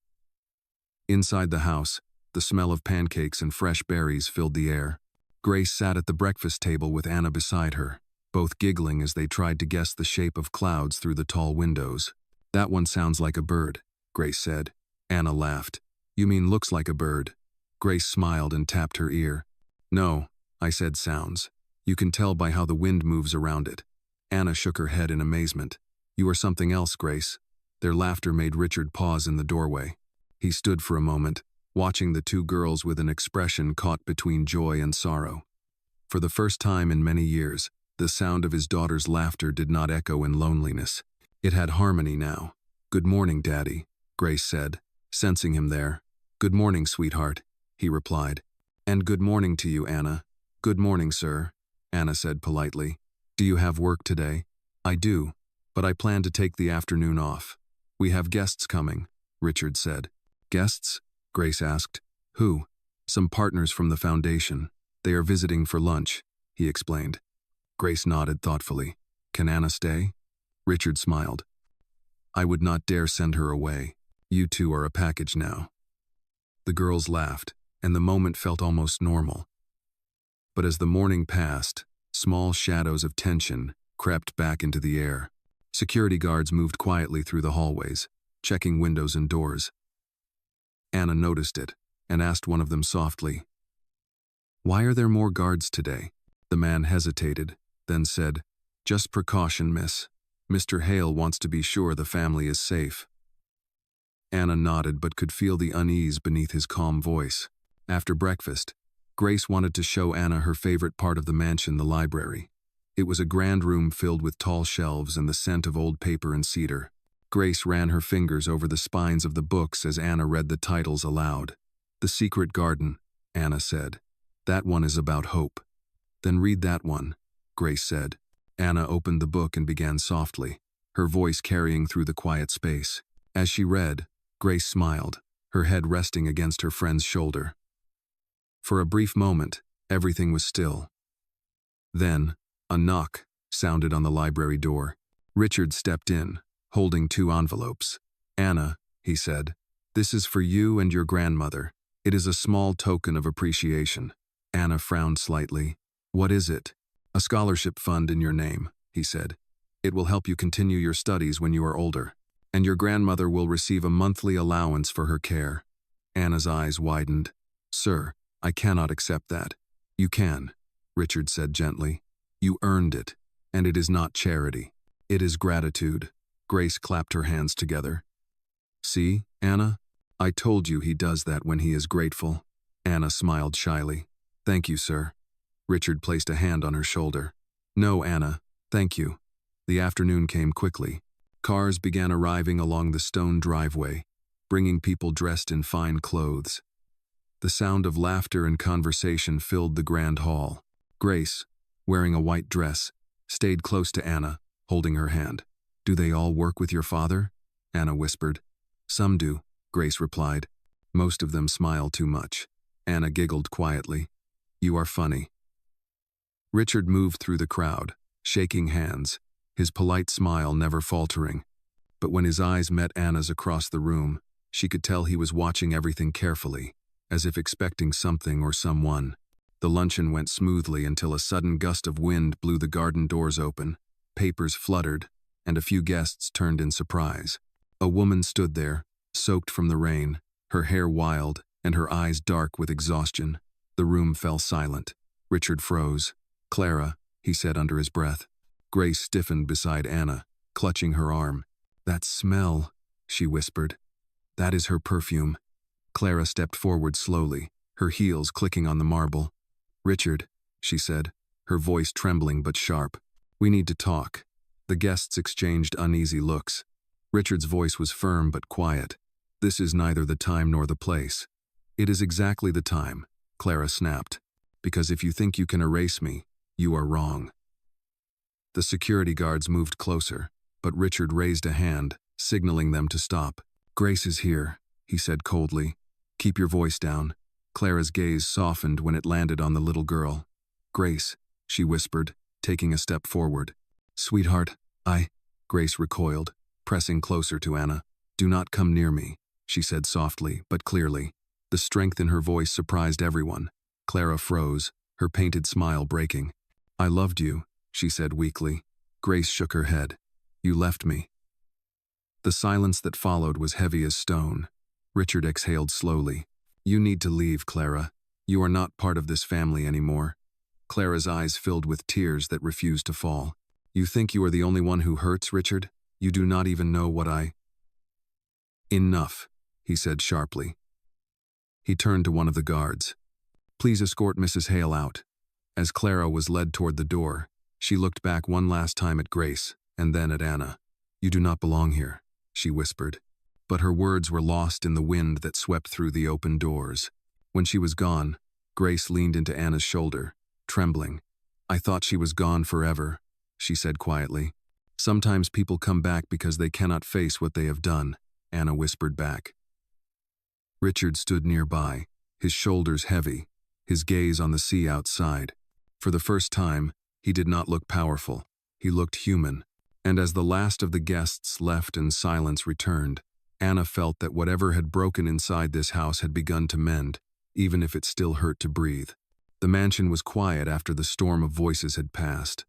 Inside the house, the smell of pancakes and fresh berries filled the air. Grace sat at the breakfast table with Anna beside her, both giggling as they tried to guess the shape of clouds through the tall windows. "That one sounds like a bird," Grace said. Anna laughed. "You mean looks like a bird?" Grace smiled and tapped her ear. "No, I said sounds. You can tell by how the wind moves around it." Anna shook her head in amazement. You are something else, Grace. Their laughter made Richard pause in the doorway. He stood for a moment, watching the two girls with an expression caught between joy and sorrow. For the first time in many years, the sound of his daughter's laughter did not echo in loneliness. It had harmony now. Good morning, Daddy, Grace said, sensing him there. Good morning, sweetheart, he replied. And good morning to you, Anna. Good morning, sir, Anna said politely. Do you have work today? I do, but I plan to take the afternoon off. We have guests coming, Richard said. Guests? Grace asked. Who? Some partners from the foundation. They are visiting for lunch, he explained. Grace nodded thoughtfully. Can Anna stay? Richard smiled. I would not dare send her away. You two are a package now. The girls laughed, and the moment felt almost normal. But as the morning passed, small shadows of tension crept back into the air. Security guards moved quietly through the hallways, checking windows and doors. Anna noticed it and asked one of them softly, Why are there more guards today? The man hesitated, then said, Just precaution, miss. Mr. Hale wants to be sure the family is safe. Anna nodded but could feel the unease beneath his calm voice. After breakfast, Grace wanted to show Anna her favorite part of the mansion, the library. It was a grand room filled with tall shelves and the scent of old paper and cedar. Grace ran her fingers over the spines of the books as Anna read the titles aloud. The Secret Garden, Anna said. That one is about hope. Then read that one, Grace said. Anna opened the book and began softly, her voice carrying through the quiet space. As she read, Grace smiled, her head resting against her friend's shoulder. For a brief moment, everything was still. Then, a knock sounded on the library door. Richard stepped in, holding two envelopes. Anna, he said, this is for you and your grandmother. It is a small token of appreciation. Anna frowned slightly. What is it? A scholarship fund in your name, he said. It will help you continue your studies when you are older, and your grandmother will receive a monthly allowance for her care. Anna's eyes widened. Sir, I cannot accept that. You can, Richard said gently. You earned it, and it is not charity. It is gratitude. Grace clapped her hands together. See, Anna? I told you he does that when he is grateful. Anna smiled shyly. Thank you, sir. Richard placed a hand on her shoulder. No, Anna, thank you. The afternoon came quickly. Cars began arriving along the stone driveway, bringing people dressed in fine clothes. The sound of laughter and conversation filled the grand hall. Grace, wearing a white dress, stayed close to Anna, holding her hand. Do they all work with your father? Anna whispered. Some do, Grace replied. Most of them smile too much. Anna giggled quietly. You are funny. Richard moved through the crowd, shaking hands, his polite smile never faltering. But when his eyes met Anna's across the room, she could tell he was watching everything carefully, as if expecting something or someone. The luncheon went smoothly until a sudden gust of wind blew the garden doors open, papers fluttered, and a few guests turned in surprise. A woman stood there, soaked from the rain, her hair wild and her eyes dark with exhaustion. The room fell silent. Richard froze. Clara, he said under his breath. Grace stiffened beside Anna, clutching her arm. That smell, she whispered. That is her perfume. Clara stepped forward slowly, her heels clicking on the marble. Richard, she said, her voice trembling but sharp. We need to talk. The guests exchanged uneasy looks. Richard's voice was firm but quiet. This is neither the time nor the place. It is exactly the time, Clara snapped. Because if you think you can erase me, you are wrong. The security guards moved closer, but Richard raised a hand, signaling them to stop. Grace is here, he said coldly. Keep your voice down. Clara's gaze softened when it landed on the little girl. Grace, she whispered, taking a step forward. Sweetheart, Grace recoiled, pressing closer to Anna. Do not come near me, she said softly but clearly. The strength in her voice surprised everyone. Clara froze, her painted smile breaking. I loved you, she said weakly. Grace shook her head. You left me. The silence that followed was heavy as stone. Richard exhaled slowly. You need to leave, Clara. You are not part of this family anymore. Clara's eyes filled with tears that refused to fall. You think you are the only one who hurts, Richard? You do not even know what I— Enough, he said sharply. He turned to one of the guards. Please escort Mrs. Hale out. As Clara was led toward the door, she looked back one last time at Grace, and then at Anna. You do not belong here, she whispered. But her words were lost in the wind that swept through the open doors. When she was gone, Grace leaned into Anna's shoulder, trembling. I thought she was gone forever, she said quietly. Sometimes people come back because they cannot face what they have done, Anna whispered back. Richard stood nearby, his shoulders heavy, his gaze on the sea outside. For the first time, he did not look powerful. He looked human. And as the last of the guests left and silence returned, Anna felt that whatever had broken inside this house had begun to mend, even if it still hurt to breathe. The mansion was quiet after the storm of voices had passed.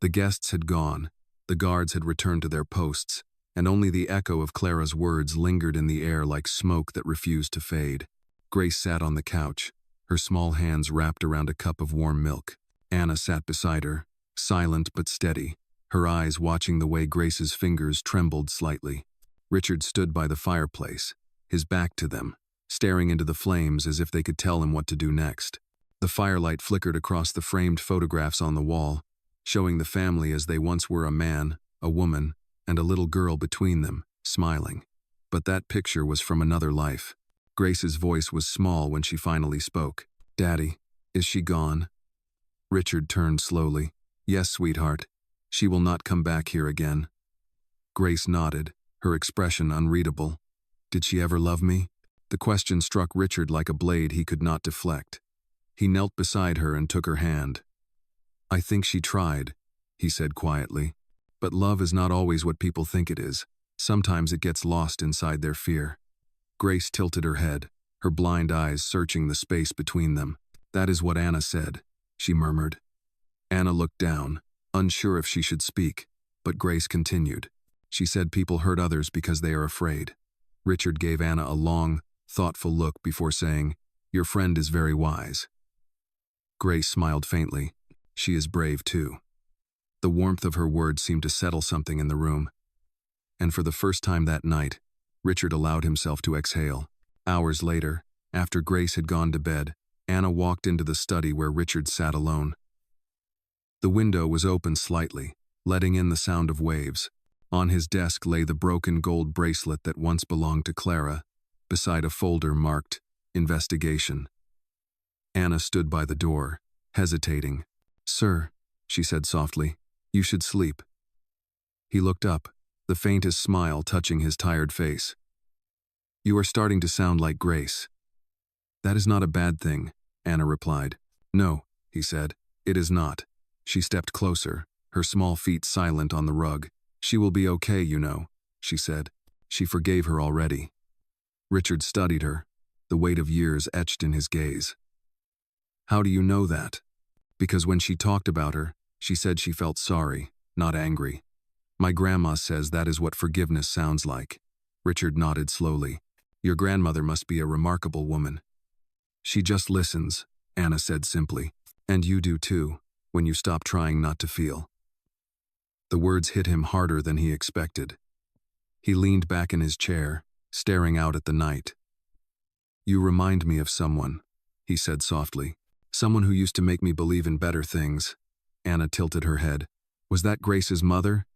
The guests had gone, the guards had returned to their posts, and only the echo of Clara's words lingered in the air like smoke that refused to fade. Grace sat on the couch, her small hands wrapped around a cup of warm milk. Anna sat beside her, silent but steady, her eyes watching the way Grace's fingers trembled slightly. Richard stood by the fireplace, his back to them, staring into the flames as if they could tell him what to do next. The firelight flickered across the framed photographs on the wall, showing the family as they once were, a man, a woman, and a little girl between them, smiling. But that picture was from another life. Grace's voice was small when she finally spoke. Daddy, is she gone? Richard turned slowly. Yes, sweetheart. She will not come back here again. Grace nodded, her expression unreadable. Did she ever love me? The question struck Richard like a blade he could not deflect. He knelt beside her and took her hand. I think she tried, he said quietly. But love is not always what people think it is. Sometimes it gets lost inside their fear. Grace tilted her head, her blind eyes searching the space between them. That is what Anna said, she murmured. Anna looked down, unsure if she should speak, but Grace continued. She said people hurt others because they are afraid. Richard gave Anna a long, thoughtful look before saying, Your friend is very wise. Grace smiled faintly. She is brave too. The warmth of her words seemed to settle something in the room. And for the first time that night, Richard allowed himself to exhale. Hours later, after Grace had gone to bed, Anna walked into the study where Richard sat alone. The window was open slightly, letting in the sound of waves. On his desk lay the broken gold bracelet that once belonged to Clara, beside a folder marked Investigation. Anna stood by the door, hesitating. Sir, she said softly, you should sleep. He looked up, the faintest smile touching his tired face. You are starting to sound like Grace. That is not a bad thing, Anna replied. No, he said, it is not. She stepped closer, her small feet silent on the rug. She will be okay, you know, she said. She forgave her already. Richard studied her, the weight of years etched in his gaze. How do you know that? Because when she talked about her, she said she felt sorry, not angry. My grandma says that is what forgiveness sounds like. Richard nodded slowly. Your grandmother must be a remarkable woman. She just listens, Anna said simply. And you do too, when you stop trying not to feel. The words hit him harder than he expected. He leaned back in his chair, staring out at the night. You remind me of someone, he said softly. Someone who used to make me believe in better things. Anna tilted her head. Was that Grace's mother?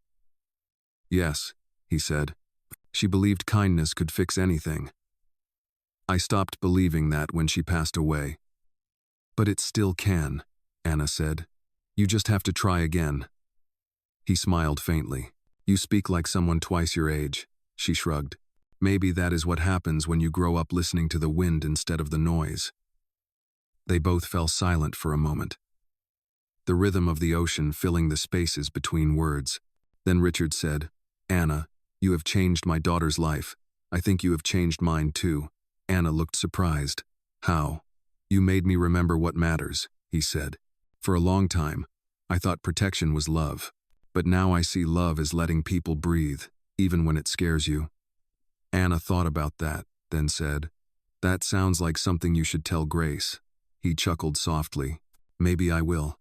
Yes, he said. She believed kindness could fix anything. I stopped believing that when she passed away. But it still can, Anna said. You just have to try again. He smiled faintly. You speak like someone twice your age, she shrugged. Maybe that is what happens when you grow up listening to the wind instead of the noise. They both fell silent for a moment, the rhythm of the ocean filling the spaces between words. Then Richard said, Anna, you have changed my daughter's life. I think you have changed mine too. Anna looked surprised. How? You made me remember what matters, he said. For a long time, I thought protection was love. But now I see love as letting people breathe, even when it scares you. Anna thought about that, then said, That sounds like something you should tell Grace. He chuckled softly. Maybe I will.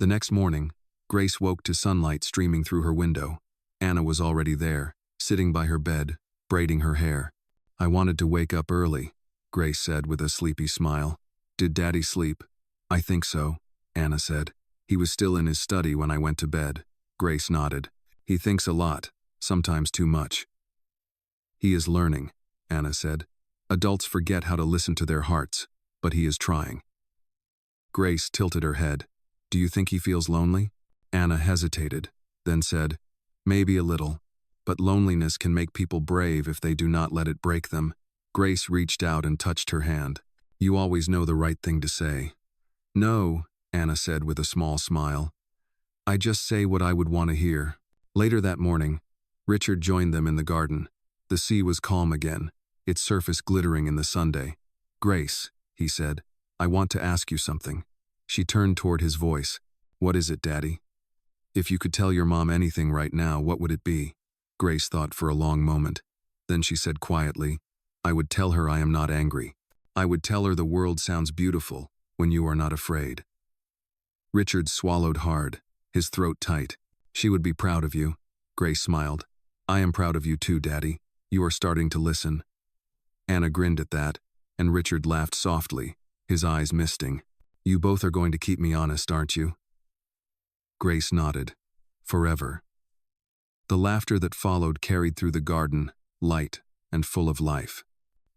The next morning, Grace woke to sunlight streaming through her window. Anna was already there, sitting by her bed, braiding her hair. "I wanted to wake up early," Grace said with a sleepy smile. "Did Daddy sleep?" "I think so," Anna said. "He was still in his study when I went to bed." Grace nodded. "He thinks a lot, sometimes too much." "He is learning," Anna said. "Adults forget how to listen to their hearts, but he is trying." Grace tilted her head. "Do you think he feels lonely?" Anna hesitated, then said, "Maybe a little, but loneliness can make people brave if they do not let it break them." Grace reached out and touched her hand. "You always know the right thing to say." "No," Anna said with a small smile. "I just say what I would want to hear." Later that morning, Richard joined them in the garden. The sea was calm again, its surface glittering in the sunday. "Grace," he said, "I want to ask you something." She turned toward his voice. "What is it, Daddy?" "If you could tell your mom anything right now, what would it be?" Grace thought for a long moment. Then she said quietly, "I would tell her I am not angry. I would tell her the world sounds beautiful when you are not afraid." Richard swallowed hard, his throat tight. "She would be proud of you." Grace smiled. "I am proud of you too, Daddy. You are starting to listen." Anna grinned at that, and Richard laughed softly, his eyes misting. "You both are going to keep me honest, aren't you?" Grace nodded. "Forever." The laughter that followed carried through the garden, light and full of life.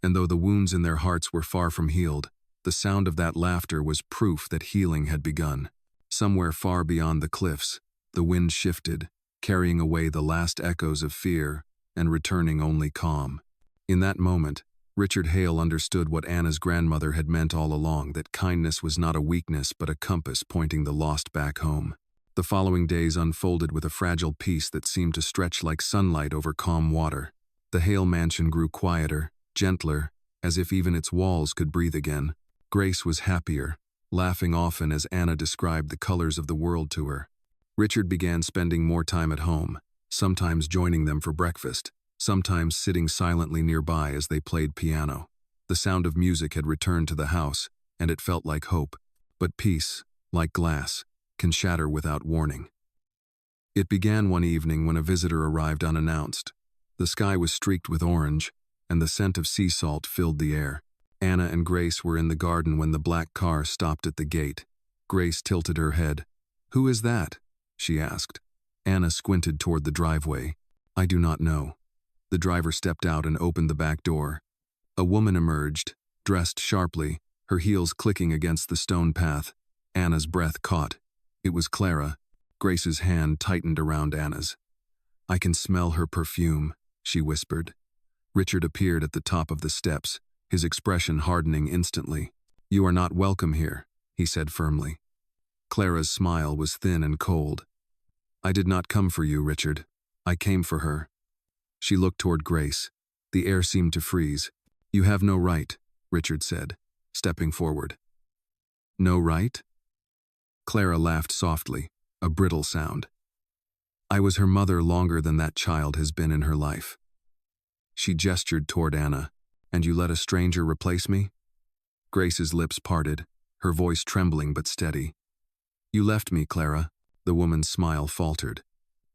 And though the wounds in their hearts were far from healed, the sound of that laughter was proof that healing had begun. Somewhere far beyond the cliffs, the wind shifted, carrying away the last echoes of fear and returning only calm. In that moment, Richard Hale understood what Anna's grandmother had meant all along, that kindness was not a weakness but a compass pointing the lost back home. The following days unfolded with a fragile peace that seemed to stretch like sunlight over calm water. The Hale mansion grew quieter, gentler, as if even its walls could breathe again. Grace was happier, laughing often as Anna described the colors of the world to her. Richard began spending more time at home, sometimes joining them for breakfast, sometimes sitting silently nearby as they played piano. The sound of music had returned to the house, and it felt like hope. But peace, like glass, can shatter without warning. It began one evening when a visitor arrived unannounced. The sky was streaked with orange, and the scent of sea salt filled the air. Anna and Grace were in the garden when the black car stopped at the gate. Grace tilted her head. "Who is that?" she asked. Anna squinted toward the driveway. "I do not know." The driver stepped out and opened the back door. A woman emerged, dressed sharply, her heels clicking against the stone path. Anna's breath caught. It was Clara. Grace's hand tightened around Anna's. "I can smell her perfume," she whispered. Richard appeared at the top of the steps, his expression hardening instantly. "You are not welcome here," he said firmly. Clara's smile was thin and cold. "I did not come for you, Richard. I came for her." She looked toward Grace. The air seemed to freeze. "You have no right," Richard said, stepping forward. "No right?" Clara laughed softly, a brittle sound. "I was her mother longer than that child has been in her life." She gestured toward Anna. "And you let a stranger replace me?" Grace's lips parted, her voice trembling but steady. "You left me, Clara." The woman's smile faltered.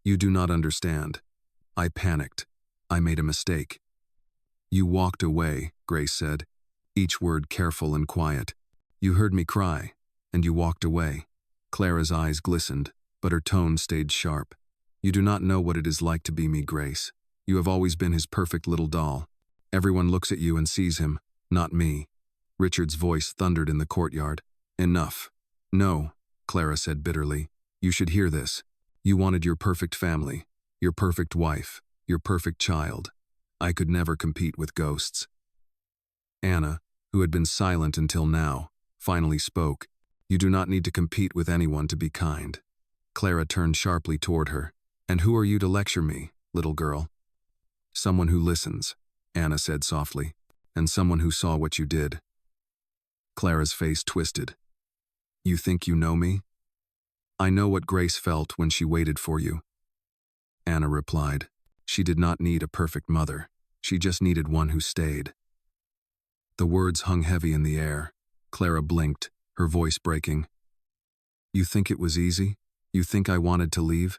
"You do not understand. I panicked. I made a mistake." "You walked away," Grace said, each word careful and quiet. "You heard me cry, and you walked away." Clara's eyes glistened, but her tone stayed sharp. "You do not know what it is like to be me, Grace. You have always been his perfect little doll. Everyone looks at you and sees him, not me." Richard's voice thundered in the courtyard. "Enough." "No," Clara said bitterly. "You should hear this. You wanted your perfect family, your perfect wife, your perfect child. I could never compete with ghosts." Anna, who had been silent until now, finally spoke. "You do not need to compete with anyone to be kind." Clara turned sharply toward her. "And who are you to lecture me, little girl?" "Someone who listens," Anna said softly, "and someone who saw what you did." Clara's face twisted. "You think you know me?" "I know what Grace felt when she waited for you." Anna replied. She did not need a perfect mother. She just needed one who stayed. The words hung heavy in the air. Clara blinked, her voice breaking. "You think it was easy?" You think I wanted to leave?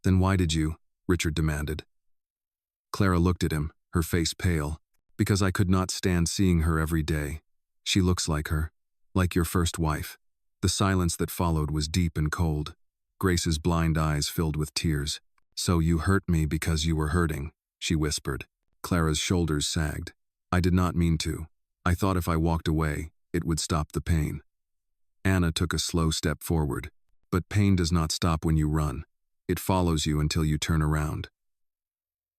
Then why did you? Richard demanded. Clara looked at him, her face pale. Because I could not stand seeing her every day. She looks like her. Like your first wife. The silence that followed was deep and cold. Grace's blind eyes filled with tears. So you hurt me because you were hurting, she whispered. Clara's shoulders sagged. I did not mean to. I thought if I walked away, it would stop the pain. Anna took a slow step forward. But pain does not stop when you run. It follows you until you turn around.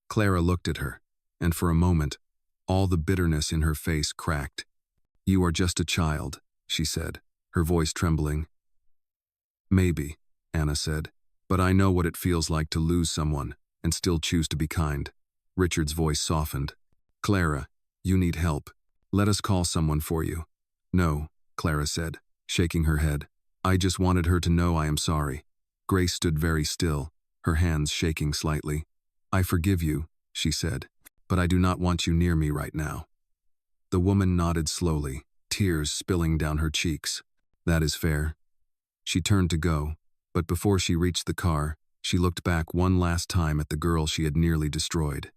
Clara looked at her, and for a moment, all the bitterness in her face cracked. You are just a child, she said, her voice trembling. Maybe, Anna said, but I know what it feels like to lose someone and still choose to be kind. Richard's voice softened. Clara, you need help. Let us call someone for you. No, Clara said, shaking her head. I just wanted her to know I am sorry. Grace stood very still, her hands shaking slightly. I forgive you, she said, but I do not want you near me right now. The woman nodded slowly, tears spilling down her cheeks. That is fair. She turned to go, but before she reached the car, she looked back one last time at the girl she had nearly destroyed.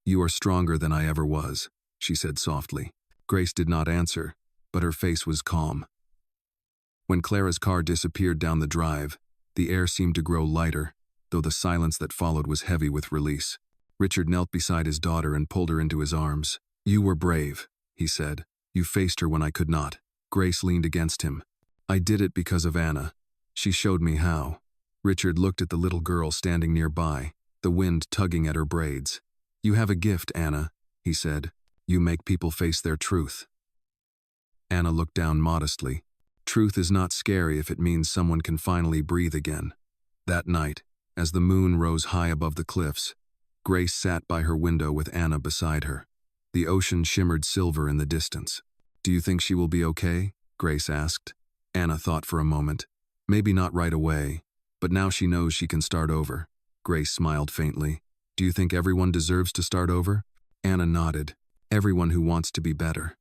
You are stronger than I ever was, she said softly. Grace did not answer, but her face was calm. When Clara's car disappeared down the drive, the air seemed to grow lighter, though the silence that followed was heavy with release. Richard knelt beside his daughter and pulled her into his arms. You were brave, he said. You faced her when I could not. Grace leaned against him. I did it because of Anna. She showed me how. Richard looked at the little girl standing nearby, the wind tugging at her braids. You have a gift, Anna, he said. You make people face their truth. Anna looked down modestly. Truth is not scary if it means someone can finally breathe again. That night, as the moon rose high above the cliffs, Grace sat by her window with Anna beside her. The ocean shimmered silver in the distance. Do you think she will be okay? Grace asked. Anna thought for a moment. Maybe not right away, but now she knows she can start over. Grace smiled faintly. Do you think everyone deserves to start over? Anna nodded. Everyone who wants to be better.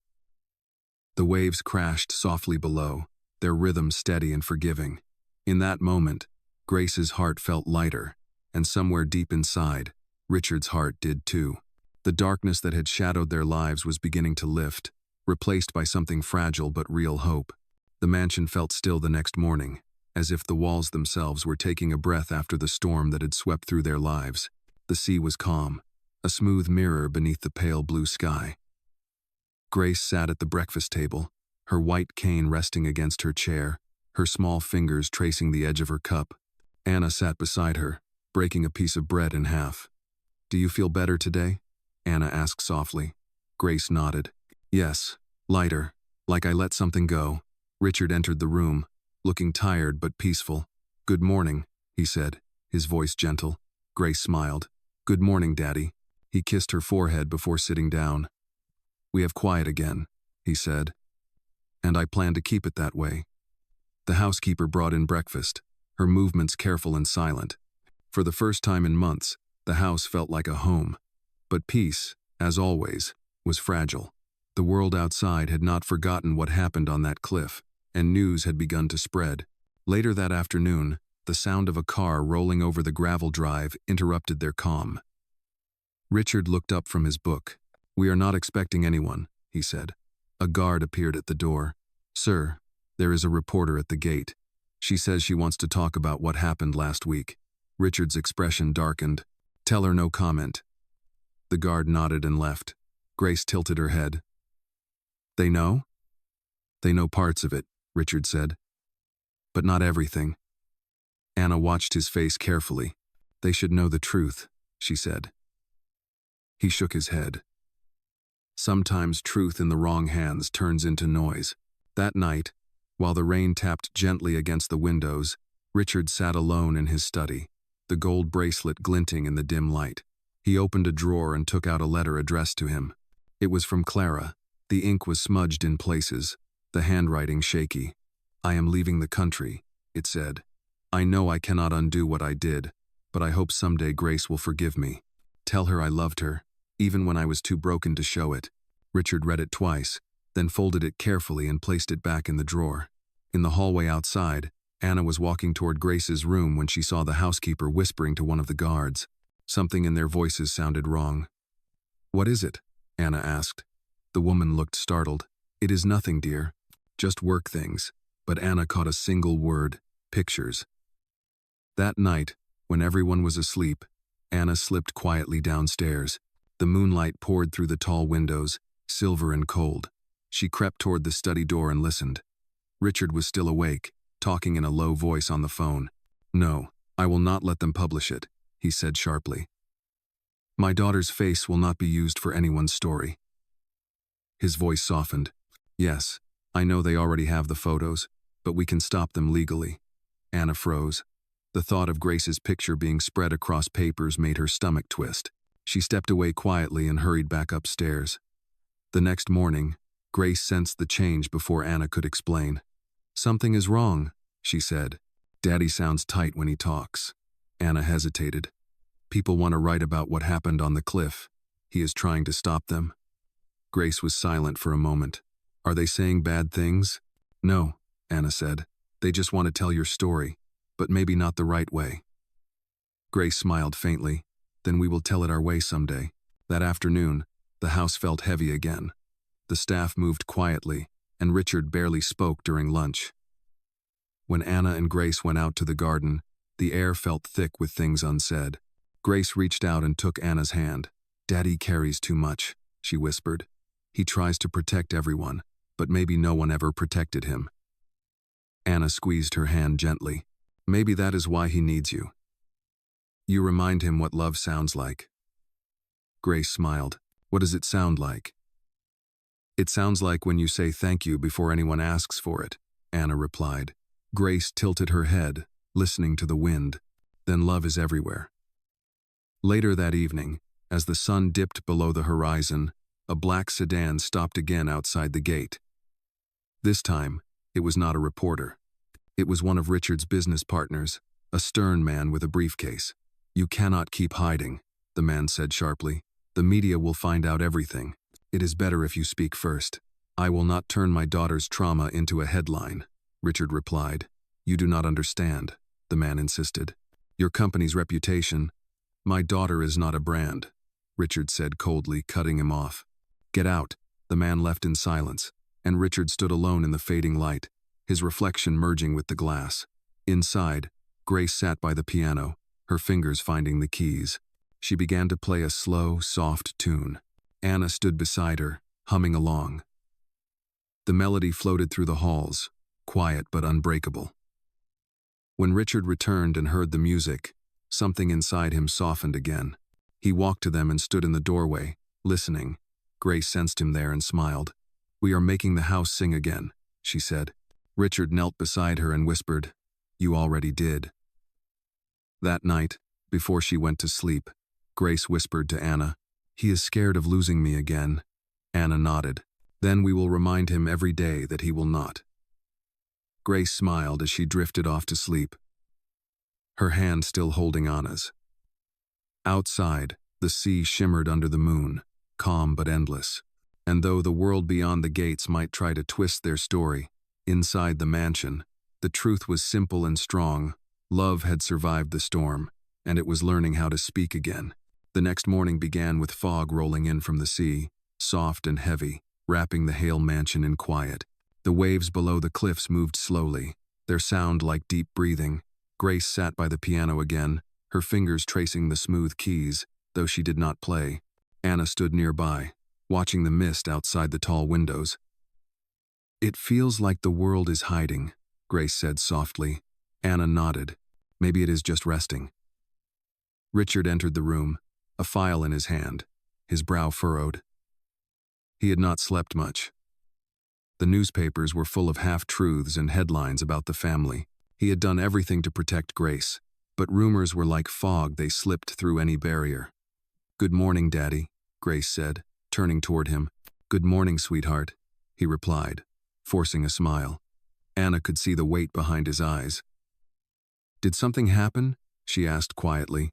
The waves crashed softly below, their rhythm steady and forgiving. In that moment, Grace's heart felt lighter, and somewhere deep inside, Richard's heart did too. The darkness that had shadowed their lives was beginning to lift, replaced by something fragile but real hope. The mansion felt still the next morning, as if the walls themselves were taking a breath after the storm that had swept through their lives. The sea was calm, a smooth mirror beneath the pale blue sky. Grace sat at the breakfast table, her white cane resting against her chair, her small fingers tracing the edge of her cup. Anna sat beside her, breaking a piece of bread in half. Do you feel better today? Anna asked softly. Grace nodded. Yes, lighter, like I let something go. Richard entered the room, looking tired but peaceful. Good morning, he said, his voice gentle. Grace smiled. Good morning, Daddy. He kissed her forehead before sitting down. We have quiet again, he said. And I plan to keep it that way. The housekeeper brought in breakfast, her movements careful and silent. For the first time in months, the house felt like a home. But peace, as always, was fragile. The world outside had not forgotten what happened on that cliff, and news had begun to spread. Later that afternoon, the sound of a car rolling over the gravel drive interrupted their calm. Richard looked up from his book. We are not expecting anyone, he said. A guard appeared at the door. Sir, there is a reporter at the gate. She says she wants to talk about what happened last week. Richard's expression darkened. Tell her no comment. The guard nodded and left. Grace tilted her head. They know? They know parts of it, Richard said. But not everything. Anna watched his face carefully. They should know the truth, she said. He shook his head. Sometimes truth in the wrong hands turns into noise. That night, while the rain tapped gently against the windows, Richard sat alone in his study, the gold bracelet glinting in the dim light. He opened a drawer and took out a letter addressed to him. It was from Clara. The ink was smudged in places, the handwriting shaky. I am leaving the country, it said. I know I cannot undo what I did, but I hope someday Grace will forgive me. Tell her I loved her, even when I was too broken to show it. Richard read it twice, then folded it carefully and placed it back in the drawer. In the hallway outside, Anna was walking toward Grace's room when she saw the housekeeper whispering to one of the guards. Something in their voices sounded wrong. "What is it?" Anna asked. The woman looked startled. "It is nothing, dear. Just work things." But Anna caught a single word: pictures. That night, when everyone was asleep, Anna slipped quietly downstairs. The moonlight poured through the tall windows, silver and cold. She crept toward the study door and listened. Richard was still awake, talking in a low voice on the phone. "No, I will not let them publish it," he said sharply. "My daughter's face will not be used for anyone's story." His voice softened. "Yes, I know they already have the photos, but we can stop them legally." Anna froze. The thought of Grace's picture being spread across papers made her stomach twist. She stepped away quietly and hurried back upstairs. The next morning, Grace sensed the change before Anna could explain. "Something is wrong," she said. "Daddy sounds tight when he talks." Anna hesitated. "People want to write about what happened on the cliff. He is trying to stop them." Grace was silent for a moment. "Are they saying bad things?" "No," Anna said. "They just want to tell your story, but maybe not the right way." Grace smiled faintly. "Then we will tell it our way someday." That afternoon, the house felt heavy again. The staff moved quietly, and Richard barely spoke during lunch. When Anna and Grace went out to the garden, the air felt thick with things unsaid. Grace reached out and took Anna's hand. "Daddy carries too much," she whispered. "He tries to protect everyone, but maybe no one ever protected him." Anna squeezed her hand gently. "Maybe that is why he needs you. You remind him what love sounds like." Grace smiled. "What does it sound like?" "It sounds like when you say thank you before anyone asks for it," Anna replied. Grace tilted her head, listening to the wind. "Then love is everywhere." Later that evening, as the sun dipped below the horizon, a black sedan stopped again outside the gate. This time, it was not a reporter. It was one of Richard's business partners, a stern man with a briefcase. "You cannot keep hiding," the man said sharply. "The media will find out everything. It is better if you speak first." "I will not turn my daughter's trauma into a headline," Richard replied. "You do not understand," the man insisted. "Your company's reputation—" "My daughter is not a brand," Richard said coldly, cutting him off. "Get out." The man left in silence, and Richard stood alone in the fading light, his reflection merging with the glass. Inside, Grace sat by the piano, her fingers finding the keys. She began to play a slow, soft tune. Anna stood beside her, humming along. The melody floated through the halls, quiet but unbreakable. When Richard returned and heard the music, something inside him softened again. He walked to them and stood in the doorway, listening. Grace sensed him there and smiled. "We are making the house sing again," she said. Richard knelt beside her and whispered, "You already did." That night, before she went to sleep, Grace whispered to Anna, "He is scared of losing me again." Anna nodded. "Then we will remind him every day that he will not." Grace smiled as she drifted off to sleep, her hand still holding Anna's. Outside, the sea shimmered under the moon, calm but endless. And though the world beyond the gates might try to twist their story, inside the mansion, the truth was simple and strong. Love had survived the storm, and it was learning how to speak again. The next morning began with fog rolling in from the sea, soft and heavy, wrapping the Hale mansion in quiet. The waves below the cliffs moved slowly, their sound like deep breathing. Grace sat by the piano again, her fingers tracing the smooth keys, though she did not play. Anna stood nearby, watching the mist outside the tall windows. "It feels like the world is hiding," Grace said softly. Anna nodded. "Maybe it is just resting." Richard entered the room, a file in his hand, his brow furrowed. He had not slept much. The newspapers were full of half-truths and headlines about the family. He had done everything to protect Grace, but rumors were like fog, they slipped through any barrier. "Good morning, Daddy," Grace said, turning toward him. "Good morning, sweetheart," he replied, forcing a smile. Anna could see the weight behind his eyes. "Did something happen?" she asked quietly.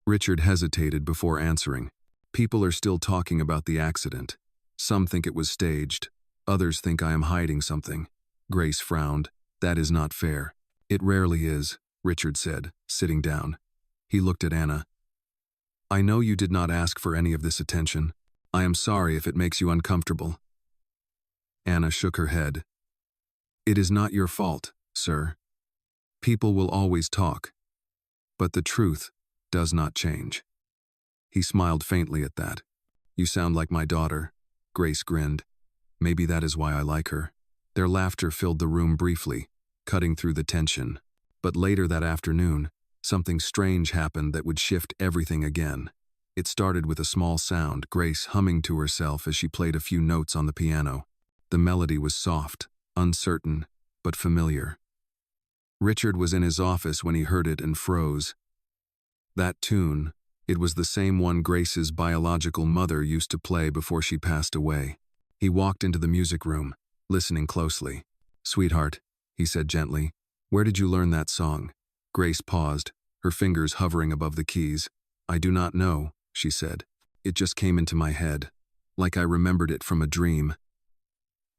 Richard hesitated before answering. "People are still talking about the accident. Some think it was staged. Others think I am hiding something." Grace frowned. "That is not fair." It rarely is, Richard said, sitting down. He looked at Anna. I know you did not ask for any of this attention. I am sorry if it makes you uncomfortable. Anna shook her head. It is not your fault, sir. People will always talk, but the truth does not change. He smiled faintly at that. You sound like my daughter. Grace grinned. Maybe that is why I like her. Their laughter filled the room briefly, cutting through the tension. But later that afternoon, something strange happened that would shift everything again. It started with a small sound, Grace humming to herself as she played a few notes on the piano. The melody was soft, uncertain, but familiar. Richard was in his office when he heard it and froze. That tune, it was the same one Grace's biological mother used to play before she passed away. He walked into the music room, listening closely. Sweetheart, he said gently, where did you learn that song? Grace paused, her fingers hovering above the keys. I do not know, she said. It just came into my head, like I remembered it from a dream.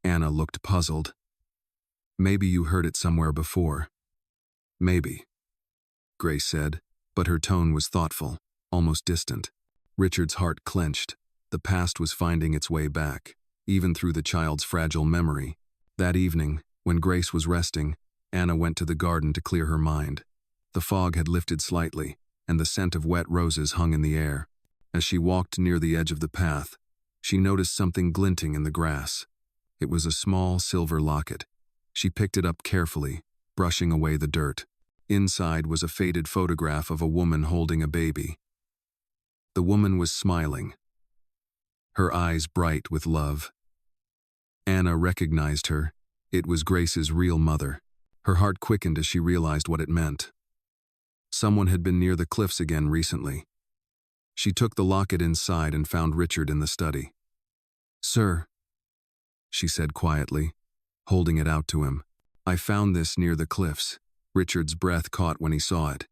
Anna looked puzzled. Maybe you heard it somewhere before. Maybe, Grace said, but her tone was thoughtful, almost distant. Richard's heart clenched. The past was finding its way back, even through the child's fragile memory. That evening, when Grace was resting, Anna went to the garden to clear her mind. The fog had lifted slightly, and the scent of wet roses hung in the air. As she walked near the edge of the path, she noticed something glinting in the grass. It was a small silver locket. She picked it up carefully, brushing away the dirt. Inside was a faded photograph of a woman holding a baby. The woman was smiling, her eyes bright with love. Anna recognized her. It was Grace's real mother. Her heart quickened as she realized what it meant. Someone had been near the cliffs again recently. She took the locket inside and found Richard in the study. Sir, she said quietly, holding it out to him. I found this near the cliffs. Richard's breath caught when he saw it.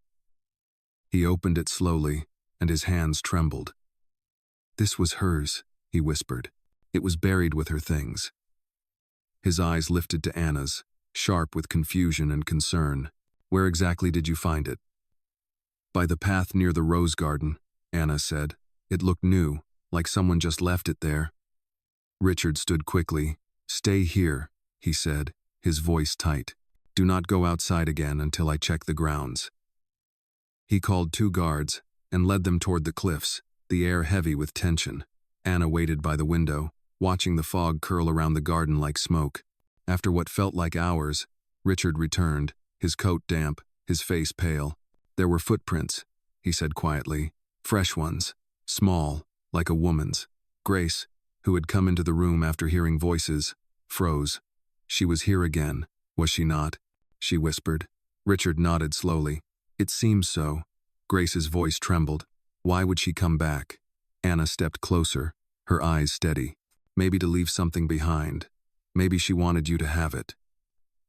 He opened it slowly, and his hands trembled. This was hers, he whispered. It was buried with her things. His eyes lifted to Anna's, sharp with confusion and concern. Where exactly did you find it? By the path near the rose garden, Anna said. It looked new, like someone just left it there. Richard stood quickly. Stay here, he said, his voice tight. Do not go outside again until I check the grounds. He called 2 guards and led them toward the cliffs, the air heavy with tension. Anna waited by the window, watching the fog curl around the garden like smoke. After what felt like hours, Richard returned, his coat damp, his face pale. There were footprints, he said quietly, fresh ones, small, like a woman's. Grace, who had come into the room after hearing voices, froze. She was here again, was she not? She whispered. Richard nodded slowly. It seems so. Grace's voice trembled. Why would she come back? Anna stepped closer, her eyes steady. Maybe to leave something behind. Maybe she wanted you to have it.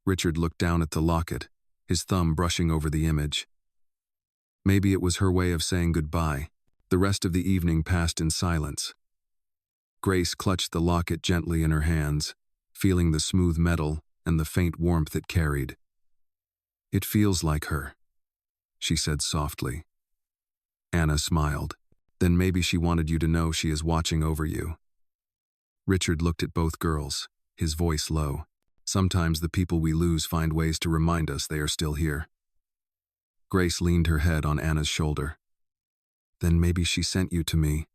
Richard looked down at the locket, his thumb brushing over the image. Maybe it was her way of saying goodbye. The rest of the evening passed in silence. Grace clutched the locket gently in her hands, feeling the smooth metal and the faint warmth it carried. It feels like her, she said softly. Anna smiled. Then maybe she wanted you to know she is watching over you. Richard looked at both girls, his voice low. Sometimes the people we lose find ways to remind us they are still here. Grace leaned her head on Anna's shoulder. Then maybe she sent you to me,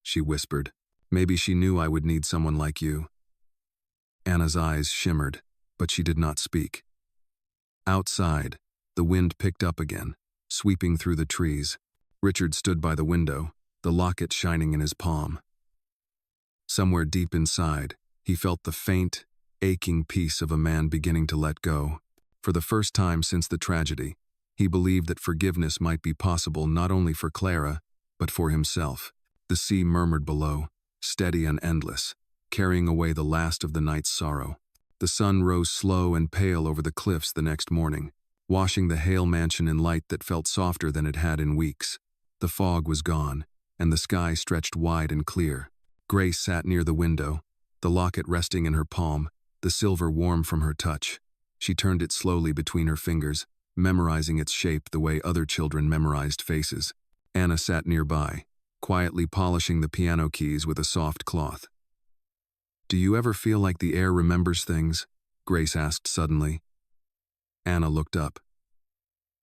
she whispered. Maybe she knew I would need someone like you. Anna's eyes shimmered, but she did not speak. Outside, the wind picked up again, sweeping through the trees. Richard stood by the window, the locket shining in his palm. Somewhere deep inside, he felt the faint, aching peace of a man beginning to let go. For the first time since the tragedy, he believed that forgiveness might be possible not only for Clara, but for himself. The sea murmured below, steady and endless, carrying away the last of the night's sorrow. The sun rose slow and pale over the cliffs the next morning, washing the Hale mansion in light that felt softer than it had in weeks. The fog was gone, and the sky stretched wide and clear. Grace sat near the window, the locket resting in her palm, the silver warm from her touch. She turned it slowly between her fingers, memorizing its shape the way other children memorized faces. Anna sat nearby, quietly polishing the piano keys with a soft cloth. "Do you ever feel like the air remembers things?" Grace asked suddenly. Anna looked up.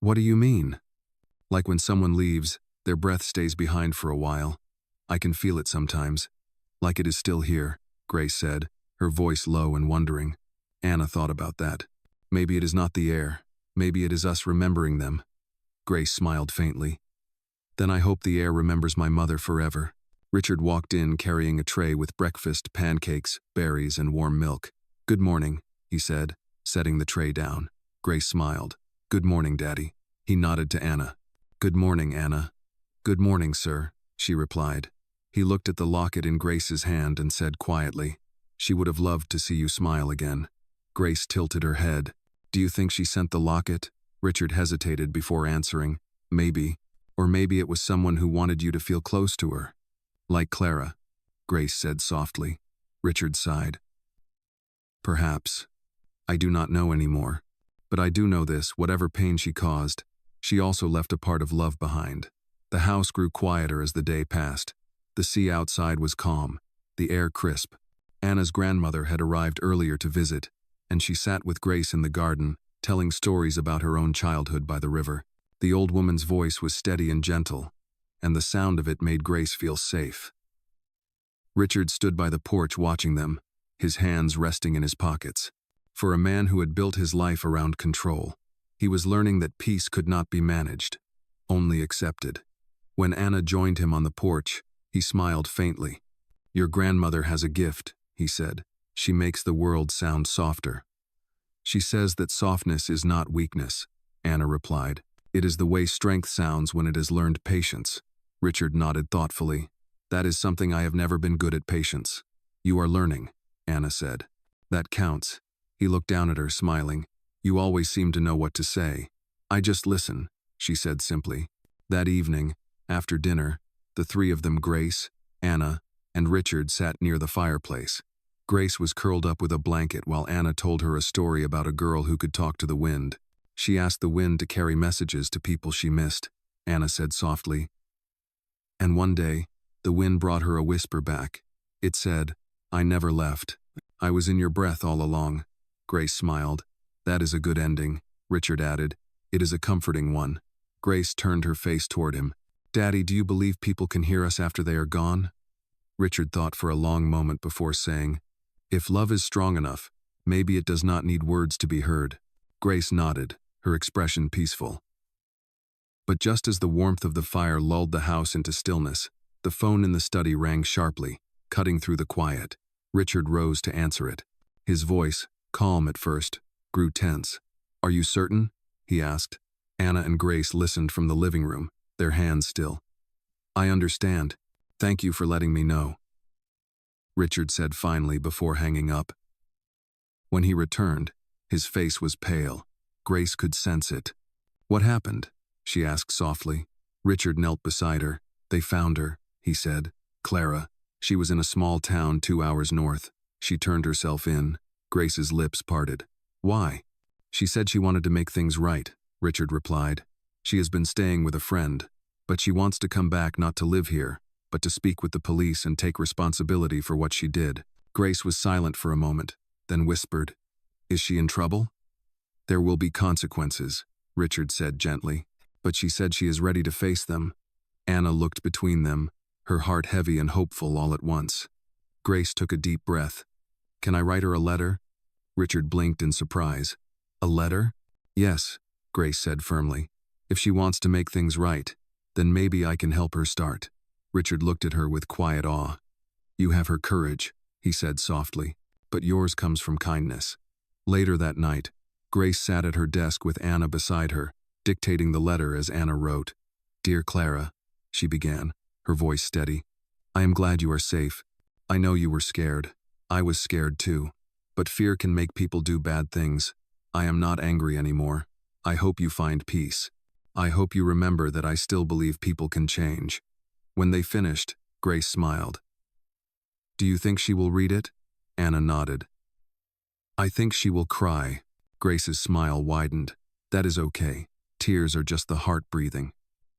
"What do you mean?" "Like when someone leaves, their breath stays behind for a while. I can feel it sometimes. Like it is still here," Grace said, her voice low and wondering. Anna thought about that. Maybe it is not the air. Maybe it is us remembering them. Grace smiled faintly. "Then I hope the air remembers my mother forever." Richard walked in carrying a tray with breakfast, pancakes, berries, and warm milk. "Good morning," he said, setting the tray down. Grace smiled. "Good morning, Daddy." He nodded to Anna. "Good morning, Anna." "Good morning, sir," she replied. He looked at the locket in Grace's hand and said quietly, "She would have loved to see you smile again." Grace tilted her head. "Do you think she sent the locket?" Richard hesitated before answering. "Maybe. Or maybe it was someone who wanted you to feel close to her." "Like Clara," Grace said softly. Richard sighed. "Perhaps. I do not know anymore. But I do know this, whatever pain she caused, she also left a part of love behind." The house grew quieter as the day passed. The sea outside was calm, the air crisp. Anna's grandmother had arrived earlier to visit, and she sat with Grace in the garden, telling stories about her own childhood by the river. The old woman's voice was steady and gentle, and the sound of it made Grace feel safe. Richard stood by the porch watching them, his hands resting in his pockets. For a man who had built his life around control, he was learning that peace could not be managed, only accepted. When Anna joined him on the porch, he smiled faintly. "Your grandmother has a gift," he said. "She makes the world sound softer." "She says that softness is not weakness," Anna replied. "It is the way strength sounds when it has learned patience." Richard nodded thoughtfully. "That is something I have never been good at, patience." "You are learning," Anna said. "That counts." He looked down at her, smiling. "You always seem to know what to say." "I just listen," she said simply. That evening, after dinner, the three of them, Grace, Anna, and Richard, sat near the fireplace. Grace was curled up with a blanket while Anna told her a story about a girl who could talk to the wind. She asked the wind to carry messages to people she missed, Anna said softly. And one day, the wind brought her a whisper back. It said, "I never left. I was in your breath all along." Grace smiled. "That is a good ending," Richard added. "It is a comforting one." Grace turned her face toward him. "Daddy, do you believe people can hear us after they are gone?" Richard thought for a long moment before saying, "If love is strong enough, maybe it does not need words to be heard." Grace nodded, her expression peaceful. But just as the warmth of the fire lulled the house into stillness, the phone in the study rang sharply, cutting through the quiet. Richard rose to answer it. His voice, calm at first, grew tense. "Are you certain?" he asked. Anna and Grace listened from the living room, their hands still. "I understand. Thank you for letting me know," Richard said finally before hanging up. When he returned, his face was pale. Grace could sense it. "What happened?" she asked softly. Richard knelt beside her. "They found her," he said. "Clara. She was in a small town 2 hours north. She turned herself in." Grace's lips parted. "Why?" "She said she wanted to make things right," Richard replied. "She has been staying with a friend, but she wants to come back, not to live here, but to speak with the police and take responsibility for what she did." Grace was silent for a moment, then whispered, "Is she in trouble?" "There will be consequences," Richard said gently, "but she said she is ready to face them." Anna looked between them, her heart heavy and hopeful all at once. Grace took a deep breath. "Can I write her a letter?" Richard blinked in surprise. "A letter?" "Yes," Grace said firmly. "If she wants to make things right, then maybe I can help her start." Richard looked at her with quiet awe. "You have her courage," he said softly, "but yours comes from kindness." Later that night, Grace sat at her desk with Anna beside her, dictating the letter as Anna wrote. "Dear Clara," she began, her voice steady. "I am glad you are safe. I know you were scared. I was scared too. But fear can make people do bad things. I am not angry anymore. I hope you find peace. I hope you remember that I still believe people can change." When they finished, Grace smiled. "Do you think she will read it?" Anna nodded. "I think she will cry," Grace's smile widened. That is okay. Tears are just the heart breathing.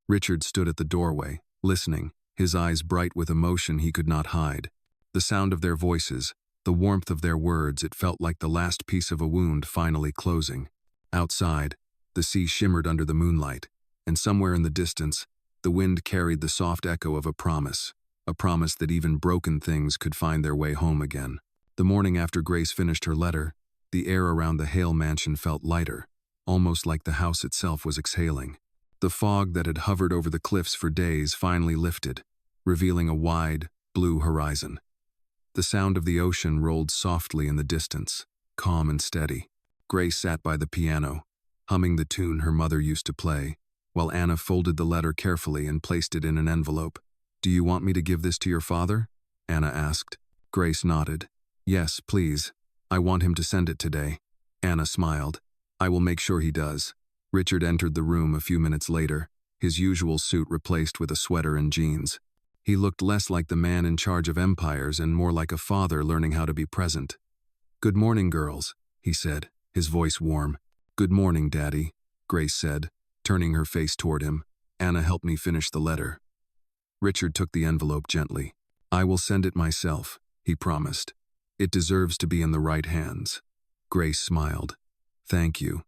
Richard stood at the doorway, listening, his eyes bright with emotion he could not hide. The sound of their voices, the warmth of their words, it felt like the last piece of a wound finally closing. Outside, the sea shimmered under the moonlight, and somewhere in the distance, the wind carried the soft echo of a promise that even broken things could find their way home again. The morning after Grace finished her letter, the air around the Hale mansion felt lighter, almost like the house itself was exhaling. The fog that had hovered over the cliffs for days finally lifted, revealing a wide, blue horizon. The sound of the ocean rolled softly in the distance, calm and steady. Grace sat by the piano, humming the tune her mother used to play, while Anna folded the letter carefully and placed it in an envelope. "Do you want me to give this to your father?" Anna asked. Grace nodded. "Yes, please. I want him to send it today." Anna smiled. "I will make sure he does." Richard entered the room a few minutes later, his usual suit replaced with a sweater and jeans. He looked less like the man in charge of empires and more like a father learning how to be present. "Good morning, girls," he said, his voice warm. "Good morning, Daddy," Grace said, turning her face toward him. "Anna helped me finish the letter." Richard took the envelope gently. "I will send it myself," he promised. "It deserves to be in the right hands." Grace smiled. "Thank you."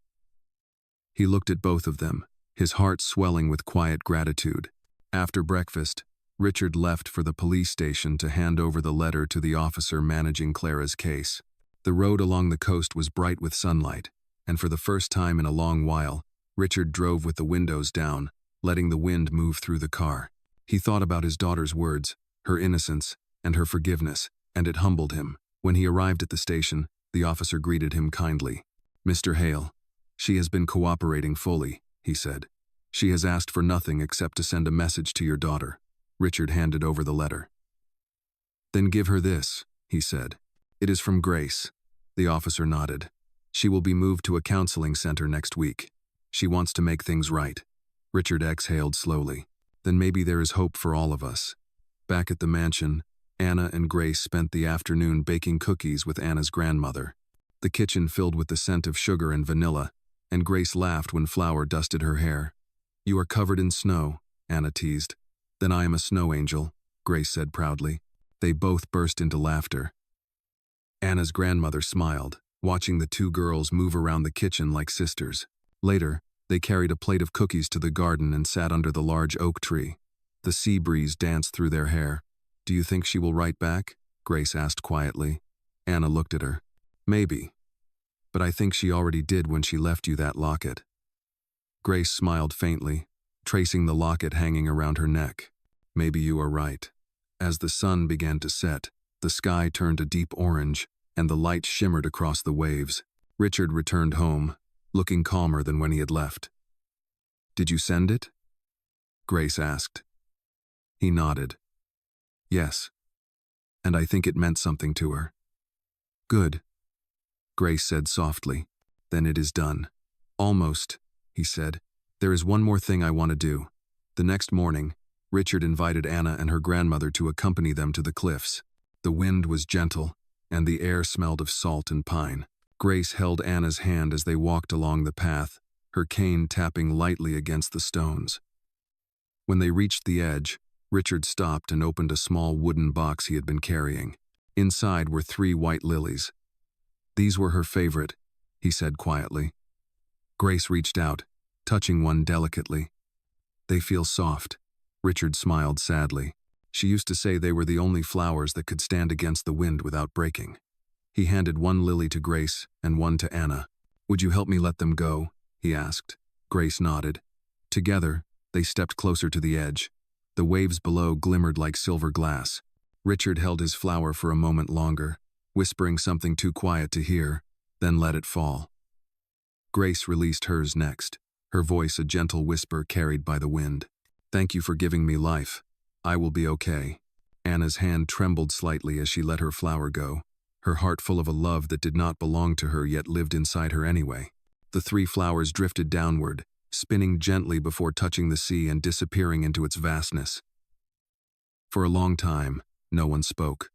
He looked at both of them, his heart swelling with quiet gratitude. After breakfast, Richard left for the police station to hand over the letter to the officer managing Clara's case. The road along the coast was bright with sunlight, and for the first time in a long while, Richard drove with the windows down, letting the wind move through the car. He thought about his daughter's words, her innocence, and her forgiveness, and it humbled him. When he arrived at the station, the officer greeted him kindly. "Mr. Hale, she has been cooperating fully," he said. "She has asked for nothing except to send a message to your daughter." Richard handed over the letter. "Then give her this," he said. "It is from Grace." The officer nodded. "She will be moved to a counseling center next week. She wants to make things right." Richard exhaled slowly. Then maybe there is hope for all of us. Back at the mansion, Anna and Grace spent the afternoon baking cookies with Anna's grandmother. The kitchen filled with the scent of sugar and vanilla, and Grace laughed when flour dusted her hair. "You are covered in snow," Anna teased. "Then I am a snow angel," Grace said proudly. They both burst into laughter. Anna's grandmother smiled, watching the two girls move around the kitchen like sisters. Later, they carried a plate of cookies to the garden and sat under the large oak tree. The sea breeze danced through their hair. "Do you think she will write back?" Grace asked quietly. Anna looked at her. "Maybe. But I think she already did when she left you that locket." Grace smiled faintly, tracing the locket hanging around her neck. "Maybe you are right." As the sun began to set, the sky turned a deep orange, and the light shimmered across the waves. Richard returned home, looking calmer than when he had left. "Did you send it?" Grace asked. He nodded. "Yes. And I think it meant something to her." "Good," Grace said softly. "Then it is done." "Almost," he said. "There is one more thing I want to do." The next morning, Richard invited Anna and her grandmother to accompany them to the cliffs. The wind was gentle, and the air smelled of salt and pine. Grace held Anna's hand as they walked along the path, her cane tapping lightly against the stones. When they reached the edge, Richard stopped and opened a small wooden box he had been carrying. Inside were 3 white lilies. "These were her favorite," he said quietly. Grace reached out, touching one delicately. "They feel soft." Richard smiled sadly. She used to say they were the only flowers that could stand against the wind without breaking. He handed one lily to Grace and one to Anna. "Would you help me let them go?" he asked. Grace nodded. Together, they stepped closer to the edge. The waves below glimmered like silver glass. Richard held his flower for a moment longer, whispering something too quiet to hear, then let it fall. Grace released hers next, her voice a gentle whisper carried by the wind. "Thank you for giving me life. I will be okay." Anna's hand trembled slightly as she let her flower go, her heart full of a love that did not belong to her yet lived inside her anyway. The 3 flowers drifted downward, spinning gently before touching the sea and disappearing into its vastness. For a long time, no one spoke.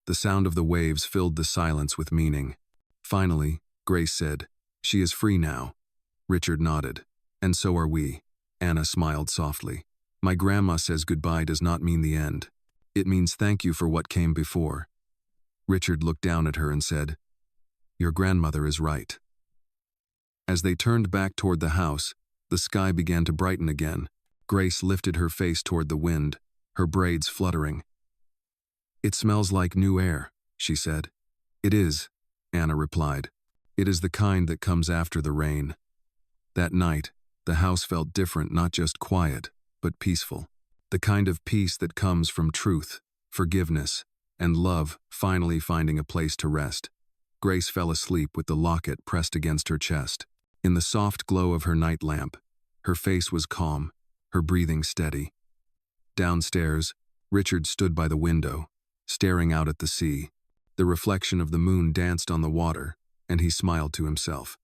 The sound of the waves filled the silence with meaning. Finally, Grace said, She is free now. Richard nodded. And so are we. Anna smiled softly. My grandma says goodbye does not mean the end. It means thank you for what came before. Richard looked down at her and said, Your grandmother is right. As they turned back toward the house, the sky began to brighten again. Grace lifted her face toward the wind, her braids fluttering. It smells like new air, she said. It is, Anna replied. It is the kind that comes after the rain. That night, the house felt different, not just quiet, but peaceful. The kind of peace that comes from truth, forgiveness, and love finally finding a place to rest. Grace fell asleep with the locket pressed against her chest. In the soft glow of her night lamp, her face was calm, her breathing steady. Downstairs, Richard stood by the window, staring out at the sea. The reflection of the moon danced on the water, and he smiled to himself.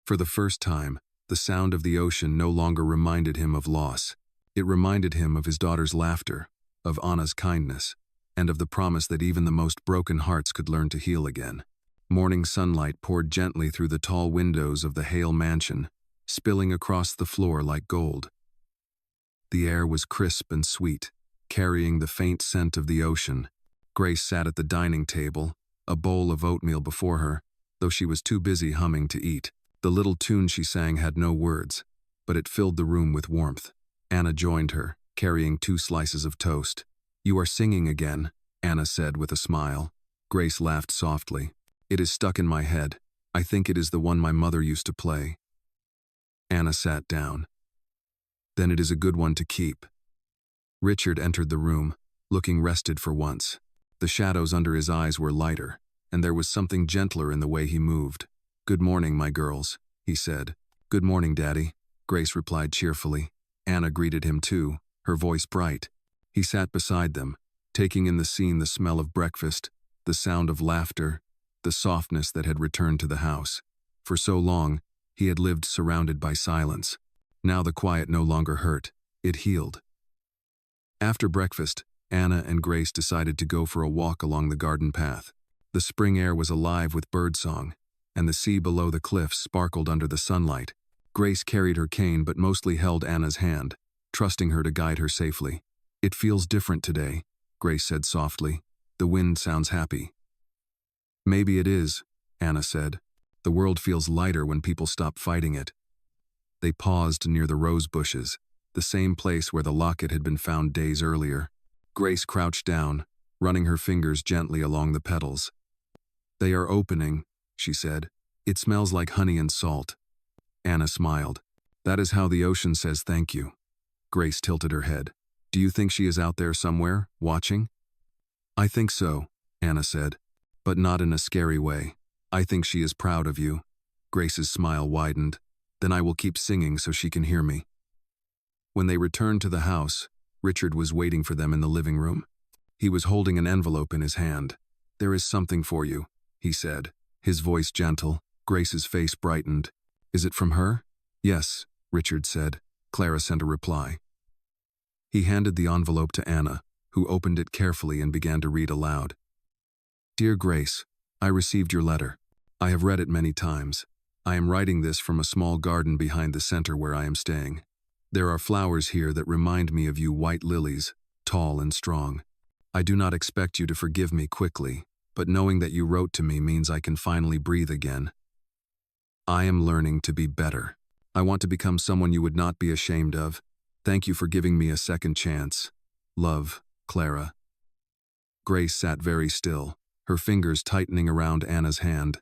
For the first time, the sound of the ocean no longer reminded him of loss. It reminded him of his daughter's laughter, of Anna's kindness, and of the promise that even the most broken hearts could learn to heal again. Morning sunlight poured gently through the tall windows of the Hale mansion, spilling across the floor like gold. The air was crisp and sweet, carrying the faint scent of the ocean. Grace sat at the dining table, a bowl of oatmeal before her, though she was too busy humming to eat. The little tune she sang had no words, but it filled the room with warmth. Anna joined her, carrying 2 slices of toast. You are singing again, Anna said with a smile. Grace laughed softly. It is stuck in my head. I think it is the one my mother used to play. Anna sat down. Then it is a good one to keep. Richard entered the room, looking rested for once. The shadows under his eyes were lighter, and there was something gentler in the way he moved. Good morning, my girls, he said. Good morning, Daddy, Grace replied cheerfully. Anna greeted him too, her voice bright. He sat beside them, taking in the scene, the smell of breakfast, the sound of laughter, the softness that had returned to the house. For so long, he had lived surrounded by silence. Now the quiet no longer hurt, it healed. After breakfast, Anna and Grace decided to go for a walk along the garden path. The spring air was alive with birdsong, and the sea below the cliffs sparkled under the sunlight. Grace carried her cane but mostly held Anna's hand, trusting her to guide her safely. It feels different today, Grace said softly. The wind sounds happy. Maybe it is, Anna said. The world feels lighter when people stop fighting it. They paused near the rose bushes, the same place where the locket had been found days earlier. Grace crouched down, running her fingers gently along the petals. They are opening, she said. It smells like honey and salt. Anna smiled. That is how the ocean says thank you. Grace tilted her head. Do you think she is out there somewhere, watching? I think so, Anna said, but not in a scary way. I think she is proud of you. Grace's smile widened. Then I will keep singing so she can hear me. When they returned to the house, Richard was waiting for them in the living room. He was holding an envelope in his hand. There is something for you, he said, his voice gentle. Grace's face brightened. Is it from her? Yes, Richard said. Clara sent a reply. He handed the envelope to Anna, who opened it carefully and began to read aloud. Dear Grace, I received your letter. I have read it many times. I am writing this from a small garden behind the center where I am staying. There are flowers here that remind me of you, white lilies, tall and strong. I do not expect you to forgive me quickly, but knowing that you wrote to me means I can finally breathe again. I am learning to be better. I want to become someone you would not be ashamed of. Thank you for giving me a second chance. Love, Clara. Grace sat very still, her fingers tightening around Anna's hand.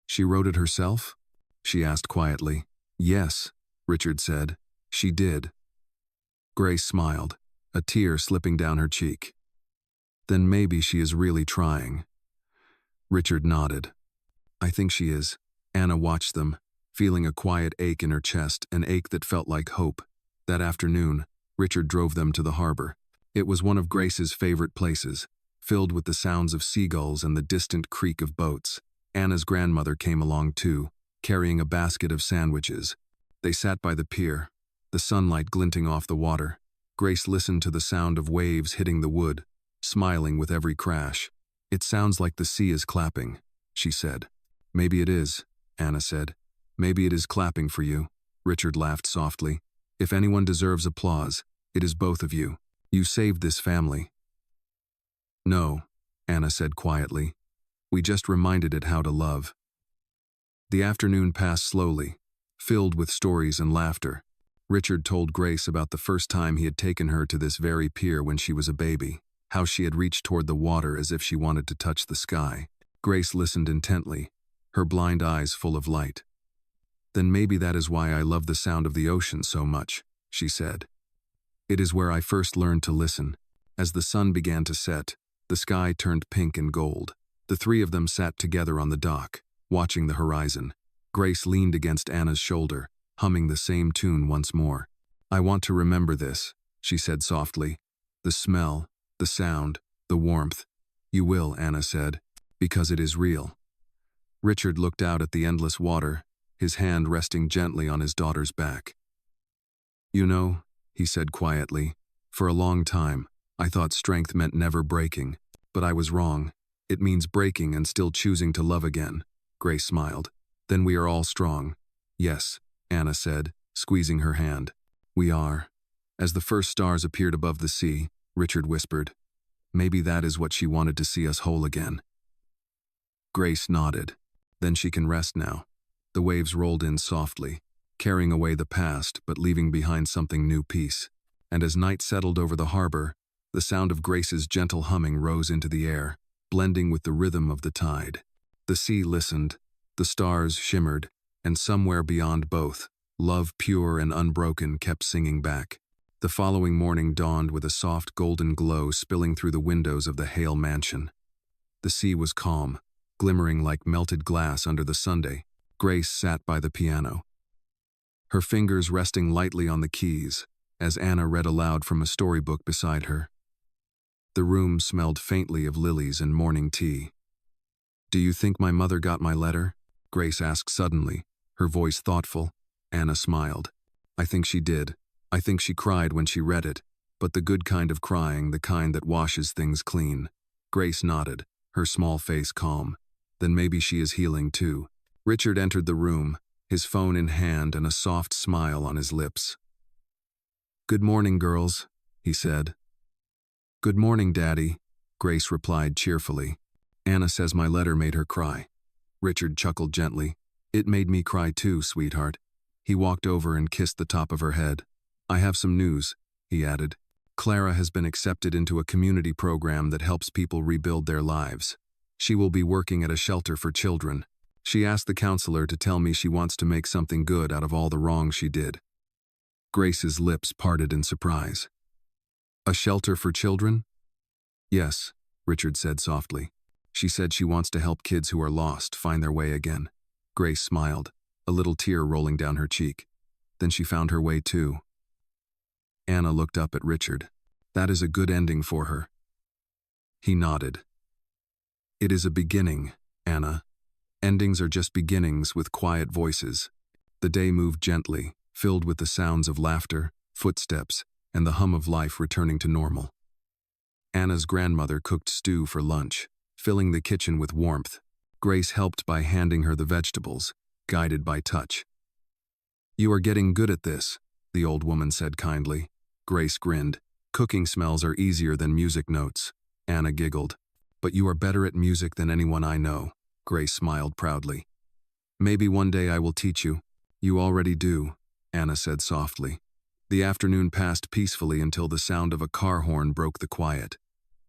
She wrote it herself? She asked quietly. Yes, Richard said. She did. Grace smiled, a tear slipping down her cheek. Then maybe she is really trying. Richard nodded. I think she is. Anna watched them, feeling a quiet ache in her chest, an ache that felt like hope. That afternoon, Richard drove them to the harbor. It was one of Grace's favorite places, filled with the sounds of seagulls and the distant creak of boats. Anna's grandmother came along too, carrying a basket of sandwiches. They sat by the pier, the sunlight glinting off the water. Grace listened to the sound of waves hitting the wood, smiling with every crash. It sounds like the sea is clapping, she said. Maybe it is, Anna said. Maybe it is clapping for you. Richard laughed softly. If anyone deserves applause, it is both of you. You saved this family. No, Anna said quietly. We just reminded it how to love. The afternoon passed slowly, filled with stories and laughter. Richard told Grace about the first time he had taken her to this very pier when she was a baby, how she had reached toward the water as if she wanted to touch the sky. Grace listened intently, her blind eyes full of light. Then maybe that is why I love the sound of the ocean so much, she said. It is where I first learned to listen. As the sun began to set, the sky turned pink and gold. The three of them sat together on the dock, watching the horizon. Grace leaned against Anna's shoulder, humming the same tune once more. I want to remember this, she said softly. The smell, the sound, the warmth. You will, Anna said, because it is real. Richard looked out at the endless water, his hand resting gently on his daughter's back. You know, he said quietly, for a long time, I thought strength meant never breaking, but I was wrong. It means breaking and still choosing to love again. Grace smiled. Then we are all strong. Yes, Anna said, squeezing her hand. We are. As the first stars appeared above the sea, Richard whispered, maybe that is what she wanted to see us whole again. Grace nodded. Then she can rest now. The waves rolled in softly, carrying away the past but leaving behind something new peace. And as night settled over the harbor, the sound of Grace's gentle humming rose into the air, blending with the rhythm of the tide. The sea listened, the stars shimmered, and somewhere beyond both, love pure and unbroken kept singing back. The following morning dawned with a soft golden glow spilling through the windows of the Hale mansion. The sea was calm, glimmering like melted glass under the Sunday. Grace sat by the piano, her fingers resting lightly on the keys, as Anna read aloud from a storybook beside her. The room smelled faintly of lilies and morning tea. Do you think my mother got my letter? Grace asked suddenly, her voice thoughtful. Anna smiled. I think she did. I think she cried when she read it, but the good kind of crying, the kind that washes things clean. Grace nodded, her small face calm. Then maybe she is healing too. Richard entered the room, his phone in hand and a soft smile on his lips. Good morning, girls, he said. Good morning, Daddy, Grace replied cheerfully. Anna says my letter made her cry. Richard chuckled gently. It made me cry too, sweetheart. He walked over and kissed the top of her head. I have some news, he added. Clara has been accepted into a community program that helps people rebuild their lives. She will be working at a shelter for children. She asked the counselor to tell me she wants to make something good out of all the wrong she did. Grace's lips parted in surprise. A shelter for children? Yes, Richard said softly. She said she wants to help kids who are lost find their way again. Grace smiled, a little tear rolling down her cheek. Then she found her way too. Anna looked up at Richard. That is a good ending for her. He nodded. It is a beginning, Anna. Endings are just beginnings with quiet voices. The day moved gently, filled with the sounds of laughter, footsteps, and the hum of life returning to normal. Anna's grandmother cooked stew for lunch, filling the kitchen with warmth. Grace helped by handing her the vegetables, guided by touch. You are getting good at this, the old woman said kindly. Grace grinned. Cooking smells are easier than music notes. Anna giggled. But you are better at music than anyone I know. Grace smiled proudly. Maybe one day I will teach you. You already do, Anna said softly. The afternoon passed peacefully until the sound of a car horn broke the quiet.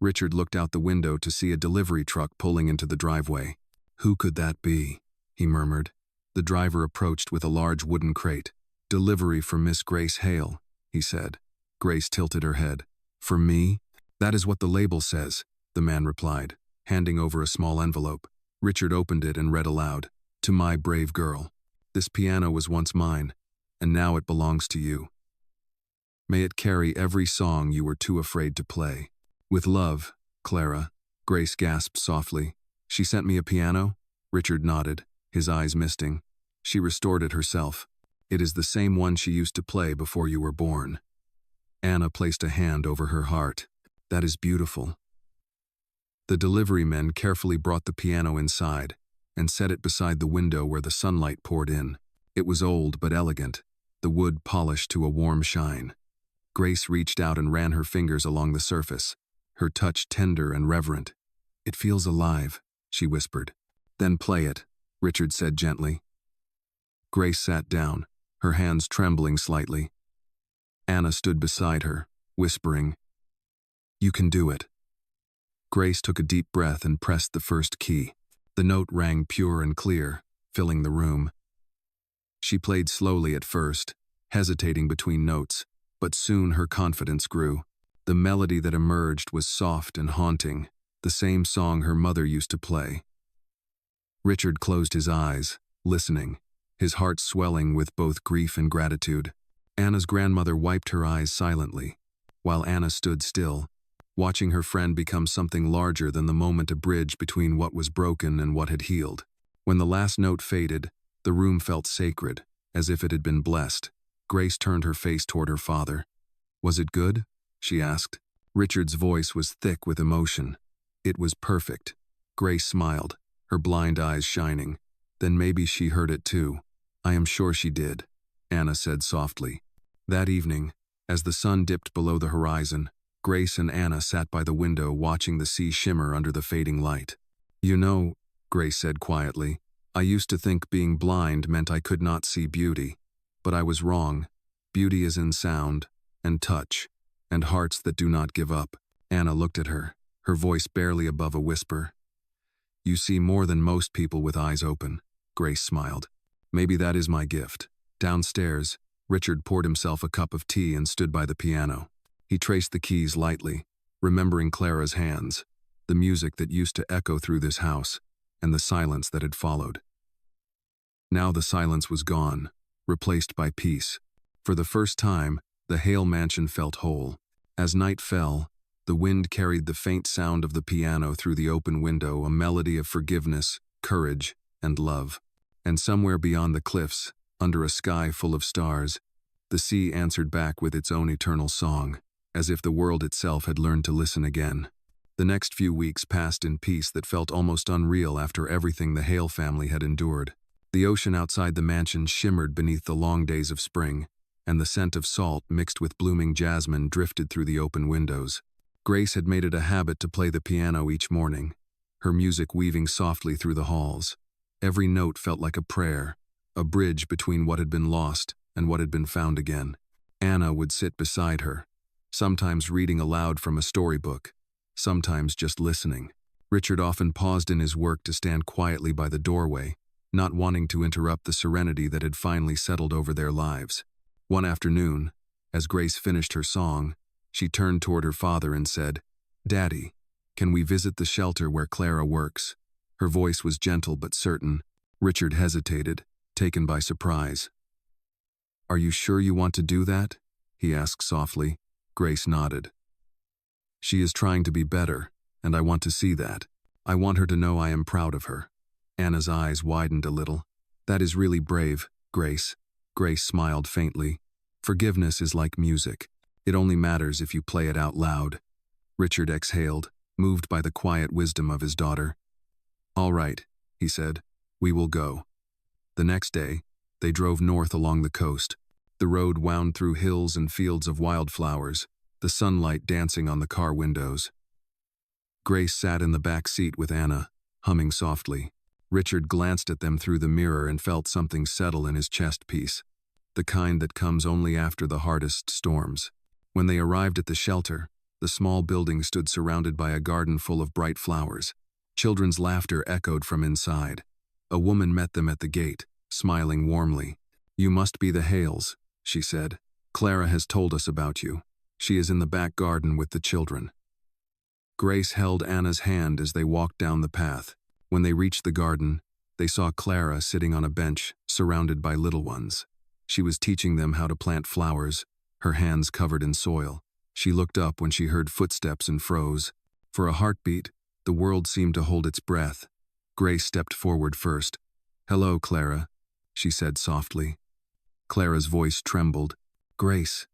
Richard looked out the window to see a delivery truck pulling into the driveway. Who could that be? He murmured. The driver approached with a large wooden crate. Delivery for Miss Grace Hale, he said. Grace tilted her head. For me? That is what the label says, the man replied, handing over a small envelope. Richard opened it and read aloud. To my brave girl. This piano was once mine, and now it belongs to you. May it carry every song you were too afraid to play. With love, Clara, Grace gasped softly. She sent me a piano? Richard nodded, his eyes misting. She restored it herself. It is the same one she used to play before you were born. Anna placed a hand over her heart. That is beautiful. The delivery men carefully brought the piano inside, and set it beside the window where the sunlight poured in. It was old but elegant, the wood polished to a warm shine. Grace reached out and ran her fingers along the surface, her touch tender and reverent. "It feels alive," she whispered. "Then play it," Richard said gently. Grace sat down, her hands trembling slightly. Anna stood beside her, whispering, "You can do it." Grace took a deep breath and pressed the first key. The note rang pure and clear, filling the room. She played slowly at first, hesitating between notes, but soon her confidence grew. The melody that emerged was soft and haunting, the same song her mother used to play. Richard closed his eyes, listening, his heart swelling with both grief and gratitude. Anna's grandmother wiped her eyes silently, while Anna stood still, watching her friend become something larger than the moment a bridge between what was broken and what had healed. When the last note faded, the room felt sacred, as if it had been blessed. Grace turned her face toward her father. "Was it good?" she asked. Richard's voice was thick with emotion. "It was perfect." Grace smiled, her blind eyes shining. "Then maybe she heard it too." "I am sure she did," Anna said softly. That evening, as the sun dipped below the horizon, Grace and Anna sat by the window watching the sea shimmer under the fading light. "You know," Grace said quietly, "I used to think being blind meant I could not see beauty. But I was wrong. Beauty is in sound, and touch, and hearts that do not give up." Anna looked at her, her voice barely above a whisper. "You see more than most people with eyes open," Grace smiled. "Maybe that is my gift." Downstairs, Richard poured himself a cup of tea and stood by the piano. He traced the keys lightly, remembering Clara's hands, the music that used to echo through this house, and the silence that had followed. Now the silence was gone, replaced by peace. For the first time, the Hale mansion felt whole. As night fell, the wind carried the faint sound of the piano through the open window, a melody of forgiveness, courage, and love. And somewhere beyond the cliffs, under a sky full of stars, the sea answered back with its own eternal song, as if the world itself had learned to listen again. The next few weeks passed in peace that felt almost unreal after everything the Hale family had endured. The ocean outside the mansion shimmered beneath the long days of spring, and the scent of salt mixed with blooming jasmine drifted through the open windows. Grace had made it a habit to play the piano each morning, her music weaving softly through the halls. Every note felt like a prayer, a bridge between what had been lost and what had been found again. Anna would sit beside her, sometimes reading aloud from a storybook, sometimes just listening. Richard often paused in his work to stand quietly by the doorway, not wanting to interrupt the serenity that had finally settled over their lives. One afternoon, as Grace finished her song, she turned toward her father and said, "Daddy, can we visit the shelter where Clara works?" Her voice was gentle but certain. Richard hesitated, taken by surprise. "Are you sure you want to do that?" he asked softly. Grace nodded. "She is trying to be better, and I want to see that. I want her to know I am proud of her." Anna's eyes widened a little. "That is really brave, Grace." Grace smiled faintly. "Forgiveness is like music. It only matters if you play it out loud." Richard exhaled, moved by the quiet wisdom of his daughter. "All right," he said. "We will go." The next day, they drove north along the coast. The road wound through hills and fields of wildflowers, the sunlight dancing on the car windows. Grace sat in the back seat with Anna, humming softly. Richard glanced at them through the mirror and felt something settle in his chest piece, the kind that comes only after the hardest storms. When they arrived at the shelter, the small building stood surrounded by a garden full of bright flowers. Children's laughter echoed from inside. A woman met them at the gate, smiling warmly. "You must be the Hales," she said. "Clara has told us about you. She is in the back garden with the children." Grace held Anna's hand as they walked down the path. When they reached the garden, they saw Clara sitting on a bench, surrounded by little ones. She was teaching them how to plant flowers, her hands covered in soil. She looked up when she heard footsteps and froze. For a heartbeat, the world seemed to hold its breath. Grace stepped forward first. "Hello, Clara," she said softly. Clara's voice trembled. "Grace."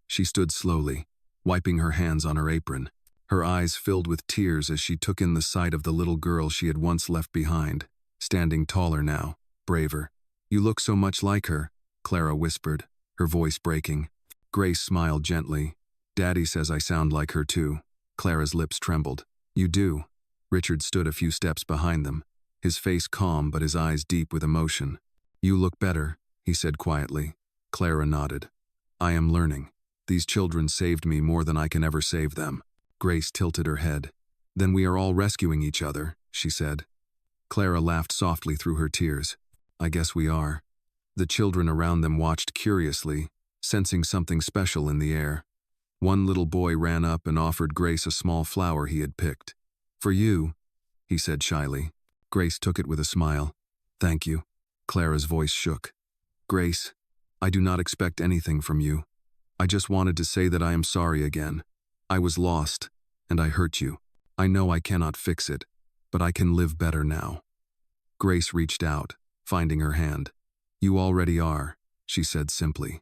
She stood slowly, wiping her hands on her apron. Her eyes filled with tears as she took in the sight of the little girl she had once left behind, standing taller now, braver. "You look so much like her," Clara whispered, her voice breaking. Grace smiled gently. "Daddy says I sound like her too." Clara's lips trembled. "You do." Richard stood a few steps behind them, his face calm but his eyes deep with emotion. "You look better," he said quietly. Clara nodded. "I am learning. These children saved me more than I can ever save them." Grace tilted her head. "Then we are all rescuing each other," she said. Clara laughed softly through her tears. "I guess we are." The children around them watched curiously, sensing something special in the air. One little boy ran up and offered Grace a small flower he had picked. "For you," he said shyly. Grace took it with a smile. "Thank you." Clara's voice shook. "Grace, I do not expect anything from you. I just wanted to say that I am sorry again. I was lost, and I hurt you. I know I cannot fix it, but I can live better now." Grace reached out, finding her hand. "You already are," she said simply.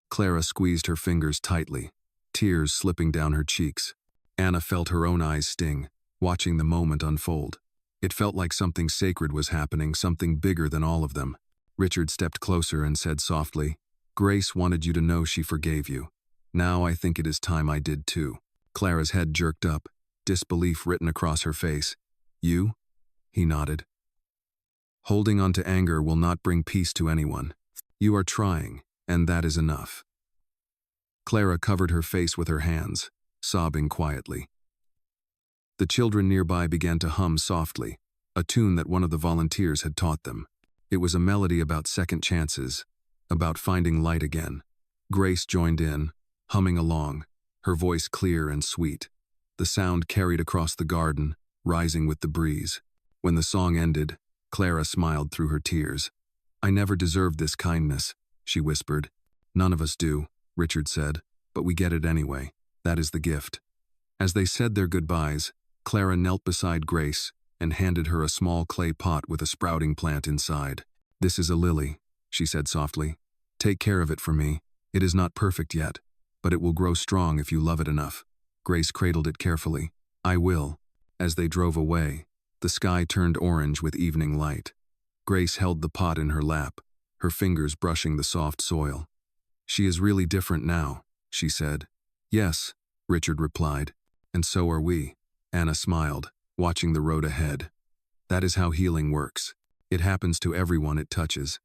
Clara squeezed her fingers tightly, tears slipping down her cheeks. Anna felt her own eyes sting, watching the moment unfold. It felt like something sacred was happening, something bigger than all of them. Richard stepped closer and said softly, "Grace wanted you to know she forgave you. Now I think it is time I did too." Clara's head jerked up, disbelief written across her face. "You?" He nodded. "Holding on to anger will not bring peace to anyone. You are trying, and that is enough." Clara covered her face with her hands, sobbing quietly. The children nearby began to hum softly, a tune that one of the volunteers had taught them. It was a melody about second chances, about finding light again. Grace joined in, humming along, her voice clear and sweet. The sound carried across the garden, rising with the breeze. When the song ended, Clara smiled through her tears. "I never deserved this kindness," she whispered. "None of us do," Richard said, "but we get it anyway. That is the gift." As they said their goodbyes, Clara knelt beside Grace and handed her a small clay pot with a sprouting plant inside. "This is a lily," she said softly. "Take care of it for me. It is not perfect yet, but it will grow strong if you love it enough." Grace cradled it carefully. "I will." As they drove away, the sky turned orange with evening light. Grace held the pot in her lap, her fingers brushing the soft soil. "She is really different now," she said. "Yes," Richard replied, "and so are we." Anna smiled, watching the road ahead. "That is how healing works. It happens to everyone it touches."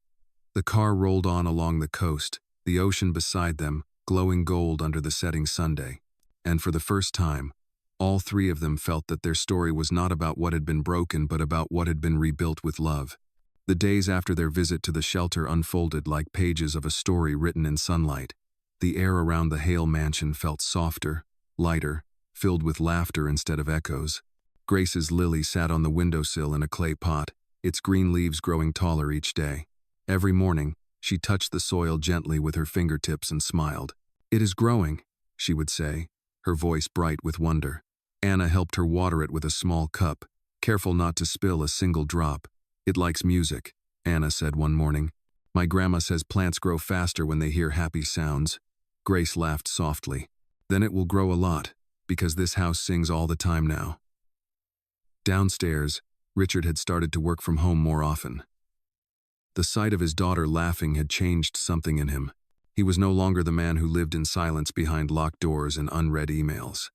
The car rolled on along the coast, the ocean beside them, glowing gold under the setting Sunday. And for the first time, all three of them felt that their story was not about what had been broken but about what had been rebuilt with love. The days after their visit to the shelter unfolded like pages of a story written in sunlight. The air around the Hale mansion felt softer, lighter, filled with laughter instead of echoes. Grace's lily sat on the windowsill in a clay pot, its green leaves growing taller each day. Every morning, she touched the soil gently with her fingertips and smiled. "It is growing," she would say, her voice bright with wonder. Anna helped her water it with a small cup, careful not to spill a single drop. "It likes music," Anna said one morning. "My grandma says plants grow faster when they hear happy sounds." Grace laughed softly. "Then it will grow a lot, because this house sings all the time now." Downstairs, Richard had started to work from home more often. The sight of his daughter laughing had changed something in him. He was no longer the man who lived in silence behind locked doors and unread emails.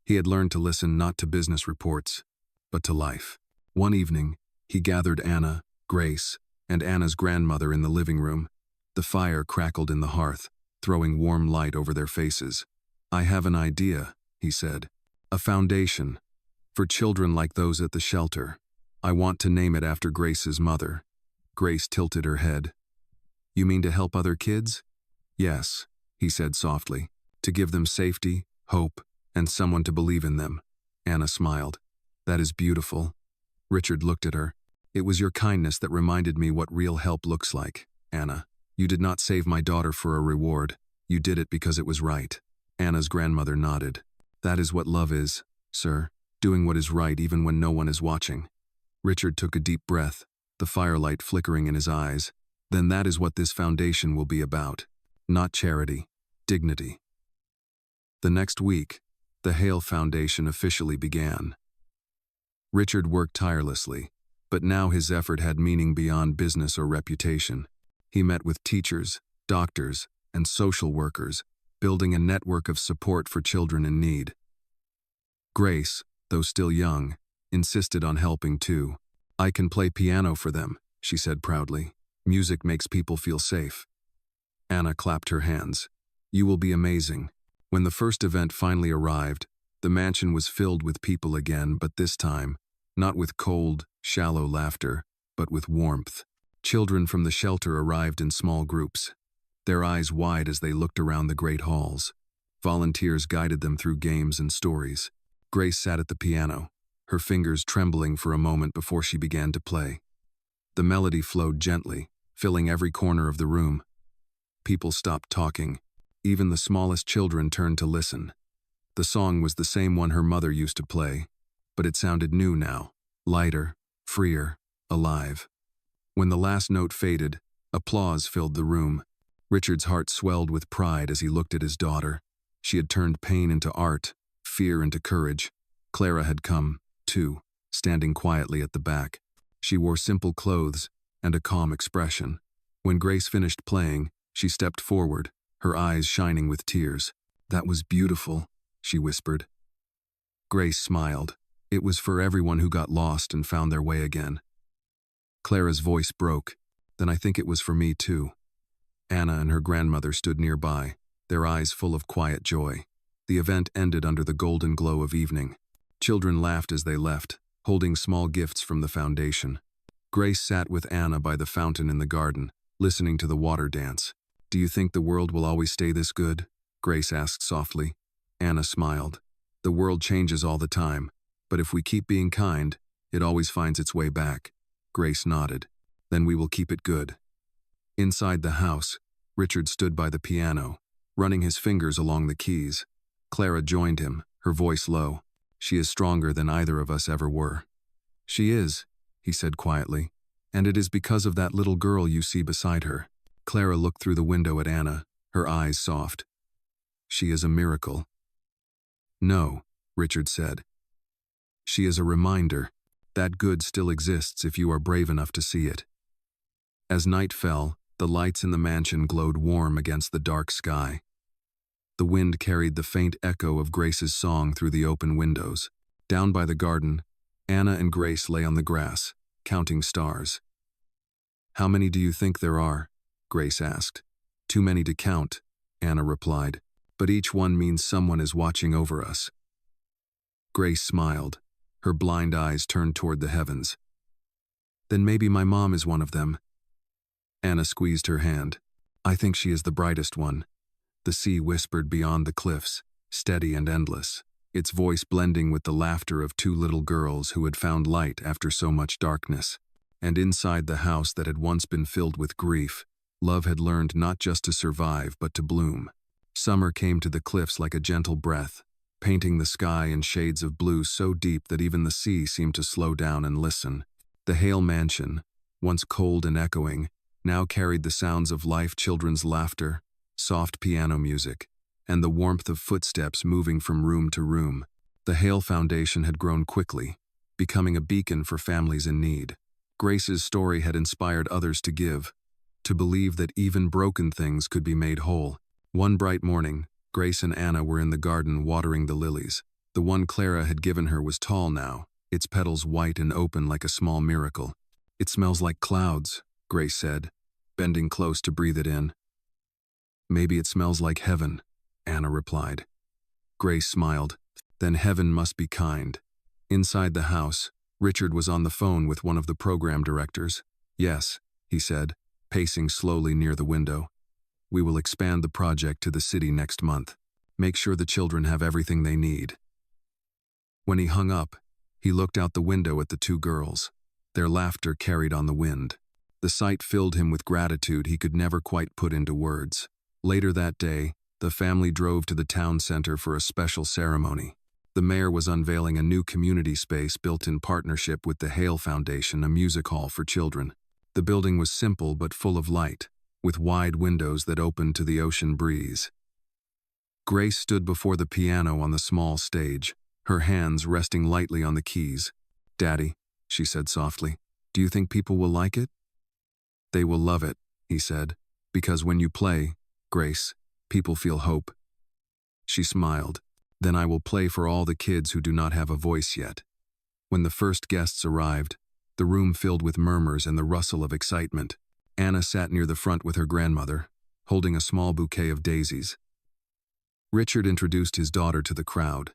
He had learned to listen not to business reports, but to life. One evening, he gathered Anna, Grace, and Anna's grandmother in the living room. The fire crackled in the hearth, throwing warm light over their faces. "I have an idea," he said. "A foundation. For children like those at the shelter. I want to name it after Grace's mother." Grace tilted her head. "You mean to help other kids?" "Yes," he said softly. "To give them safety, hope, and someone to believe in them." Anna smiled. "That is beautiful." Richard looked at her. "It was your kindness that reminded me what real help looks like, Anna. You did not save my daughter for a reward. You did it because it was right." Anna's grandmother nodded. "That is what love is, sir. Doing what is right even when no one is watching." Richard took a deep breath, the firelight flickering in his eyes. "Then that is what this foundation will be about. Not charity, dignity." The next week, the Hale Foundation officially began. Richard worked tirelessly, But now his effort had meaning beyond business or reputation. He met with teachers, doctors, and social workers, building a network of support for children in need. Grace, though still young, insisted on helping too. "I can play piano for them," she said proudly. "Music makes people feel safe." Anna clapped her hands. "You will be amazing." When the first event finally arrived, the mansion was filled with people again, but this time, not with cold, shallow laughter, but with warmth. Children from the shelter arrived in small groups, their eyes wide as they looked around the great halls. Volunteers guided them through games and stories. Grace sat at the piano, her fingers trembling for a moment before she began to play. The melody flowed gently, filling every corner of the room. People stopped talking. Even the smallest children turned to listen. The song was the same one her mother used to play, but it sounded new now, lighter, freer, alive. When the last note faded, applause filled the room. Richard's heart swelled with pride as he looked at his daughter. She had turned pain into art, fear into courage. Clara had come, too, standing quietly at the back. She wore simple clothes and a calm expression. When Grace finished playing, she stepped forward, her eyes shining with tears. "That was beautiful," she whispered. Grace smiled. "It was for everyone who got lost and found their way again." Clara's voice broke. "Then I think it was for me too." Anna and her grandmother stood nearby, their eyes full of quiet joy. The event ended under the golden glow of evening. Children laughed as they left, holding small gifts from the foundation. Grace sat with Anna by the fountain in the garden, listening to the water dance. "Do you think the world will always stay this good?" Grace asked softly. Anna smiled. "The world changes all the time, but if we keep being kind, it always finds its way back." Grace nodded. "Then we will keep it good." Inside the house, Richard stood by the piano, running his fingers along the keys. Clara joined him, her voice low. "She is stronger than either of us ever were." "She is," he said quietly, "and it is because of that little girl you see beside her." Clara looked through the window at Anna, her eyes soft. "She is a miracle." "No," Richard said. "She is a reminder that good still exists if you are brave enough to see it." As night fell, the lights in the mansion glowed warm against the dark sky. The wind carried the faint echo of Grace's song through the open windows. Down by the garden, Anna and Grace lay on the grass, counting stars. "How many do you think there are?" Grace asked. "Too many to count," Anna replied, "but each one means someone is watching over us." Grace smiled, her blind eyes turned toward the heavens. "Then maybe my mom is one of them." Anna squeezed her hand. "I think she is the brightest one." The sea whispered beyond the cliffs, steady and endless, its voice blending with the laughter of two little girls who had found light after so much darkness. And inside the house that had once been filled with grief, love had learned not just to survive but to bloom. Summer came to the cliffs like a gentle breath, painting the sky in shades of blue so deep that even the sea seemed to slow down and listen. The Hale mansion, once cold and echoing, now carried the sounds of life, children's laughter, soft piano music, and the warmth of footsteps moving from room to room. The Hale Foundation had grown quickly, becoming a beacon for families in need. Grace's story had inspired others to give, to believe that even broken things could be made whole. One bright morning, Grace and Anna were in the garden watering the lilies. The one Clara had given her was tall now, its petals white and open like a small miracle. "It smells like clouds," Grace said, bending close to breathe it in. "Maybe it smells like heaven," Anna replied. Grace smiled. "Then heaven must be kind." Inside the house, Richard was on the phone with one of the program directors. "Yes," he said, pacing slowly near the window. "We will expand the project to the city next month. Make sure the children have everything they need." When he hung up, he looked out the window at the two girls. Their laughter carried on the wind. The sight filled him with gratitude he could never quite put into words. Later that day, the family drove to the town center for a special ceremony. The mayor was unveiling a new community space built in partnership with the Hale Foundation, a music hall for children. The building was simple but full of light, with wide windows that opened to the ocean breeze. Grace stood before the piano on the small stage, her hands resting lightly on the keys. "Daddy," she said softly, Do you think people will like it? They will love it, he said, because when you play, Grace, people feel hope. She smiled. Then I will play for all the kids who do not have a voice yet. When the first guests arrived, the room filled with murmurs and the rustle of excitement. Anna sat near the front with her grandmother, holding a small bouquet of daisies. Richard introduced his daughter to the crowd.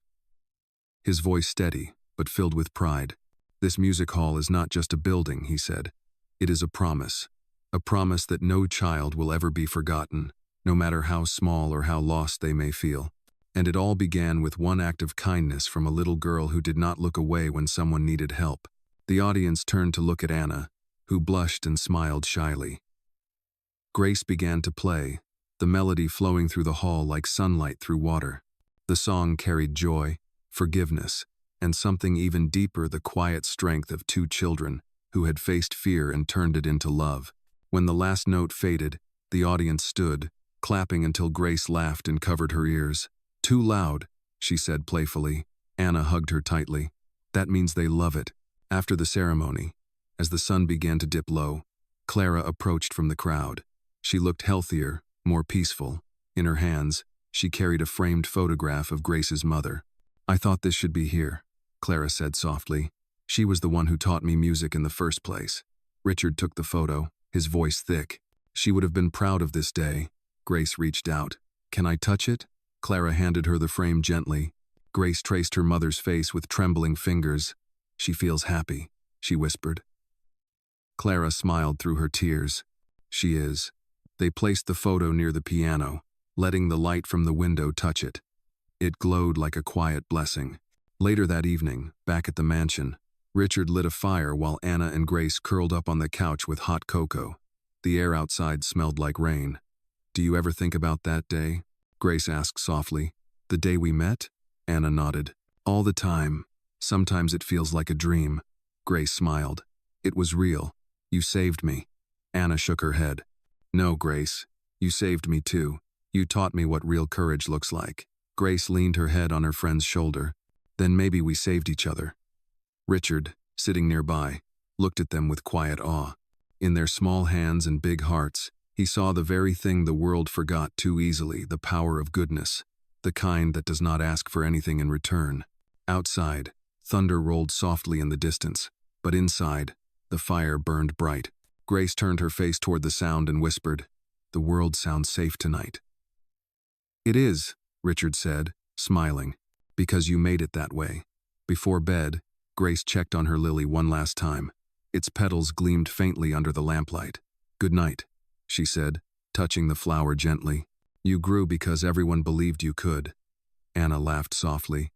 His voice steady, but filled with pride. This music hall is not just a building, he said. It is a promise that no child will ever be forgotten, no matter how small or how lost they may feel. And it all began with one act of kindness from a little girl who did not look away when someone needed help. The audience turned to look at Anna, who blushed and smiled shyly. Grace began to play, the melody flowing through the hall like sunlight through water. The song carried joy, forgiveness, and something even deeper, the quiet strength of two children who had faced fear and turned it into love. When the last note faded, the audience stood, clapping until Grace laughed and covered her ears. Too loud, she said playfully. Anna hugged her tightly. That means they love it. After the ceremony, as the sun began to dip low, Clara approached from the crowd. She looked healthier, more peaceful. In her hands, she carried a framed photograph of Grace's mother. I thought this should be here, Clara said softly. She was the one who taught me music in the first place. Richard took the photo, his voice thick. She would have been proud of this day. Grace reached out. Can I touch it? Clara handed her the frame gently. Grace traced her mother's face with trembling fingers. She feels happy, she whispered. Clara smiled through her tears. She is. They placed the photo near the piano, letting the light from the window touch it. It glowed like a quiet blessing. Later that evening, back at the mansion, Richard lit a fire while Anna and Grace curled up on the couch with hot cocoa. The air outside smelled like rain. Do you ever think about that day? Grace asked softly. The day we met? Anna nodded. All the time. Sometimes it feels like a dream. Grace smiled. It was real. You saved me. Anna shook her head. No, Grace. You saved me too. You taught me what real courage looks like. Grace leaned her head on her friend's shoulder. Then maybe we saved each other. Richard, sitting nearby, looked at them with quiet awe. In their small hands and big hearts, he saw the very thing the world forgot too easily, the power of goodness, the kind that does not ask for anything in return. Outside, thunder rolled softly in the distance, but inside, the fire burned bright. Grace turned her face toward the sound and whispered, The world sounds safe tonight. It is, Richard said, smiling, because you made it that way. Before bed, Grace checked on her lily one last time. Its petals gleamed faintly under the lamplight. Good night, she said, touching the flower gently. You grew because everyone believed you could. Anna laughed softly.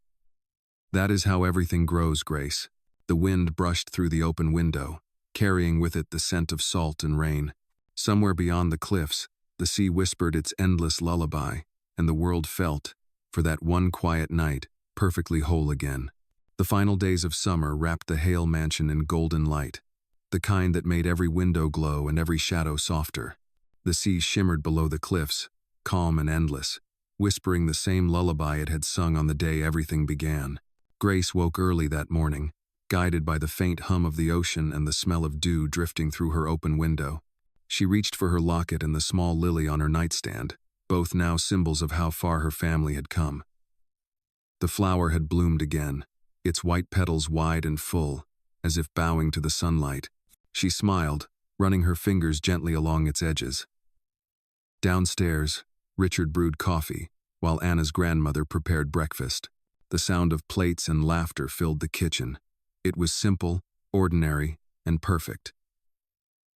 That is how everything grows, Grace. The wind brushed through the open window, carrying with it the scent of salt and rain. Somewhere beyond the cliffs, the sea whispered its endless lullaby, and the world felt, for that one quiet night, perfectly whole again. The final days of summer wrapped the Hale mansion in golden light, the kind that made every window glow and every shadow softer. The sea shimmered below the cliffs, calm and endless, whispering the same lullaby it had sung on the day everything began. Grace woke early that morning, guided by the faint hum of the ocean and the smell of dew drifting through her open window. She reached for her locket and the small lily on her nightstand, both now symbols of how far her family had come. The flower had bloomed again, its white petals wide and full, as if bowing to the sunlight. She smiled, running her fingers gently along its edges. Downstairs, Richard brewed coffee, while Anna's grandmother prepared breakfast. The sound of plates and laughter filled the kitchen. It was simple, ordinary, and perfect.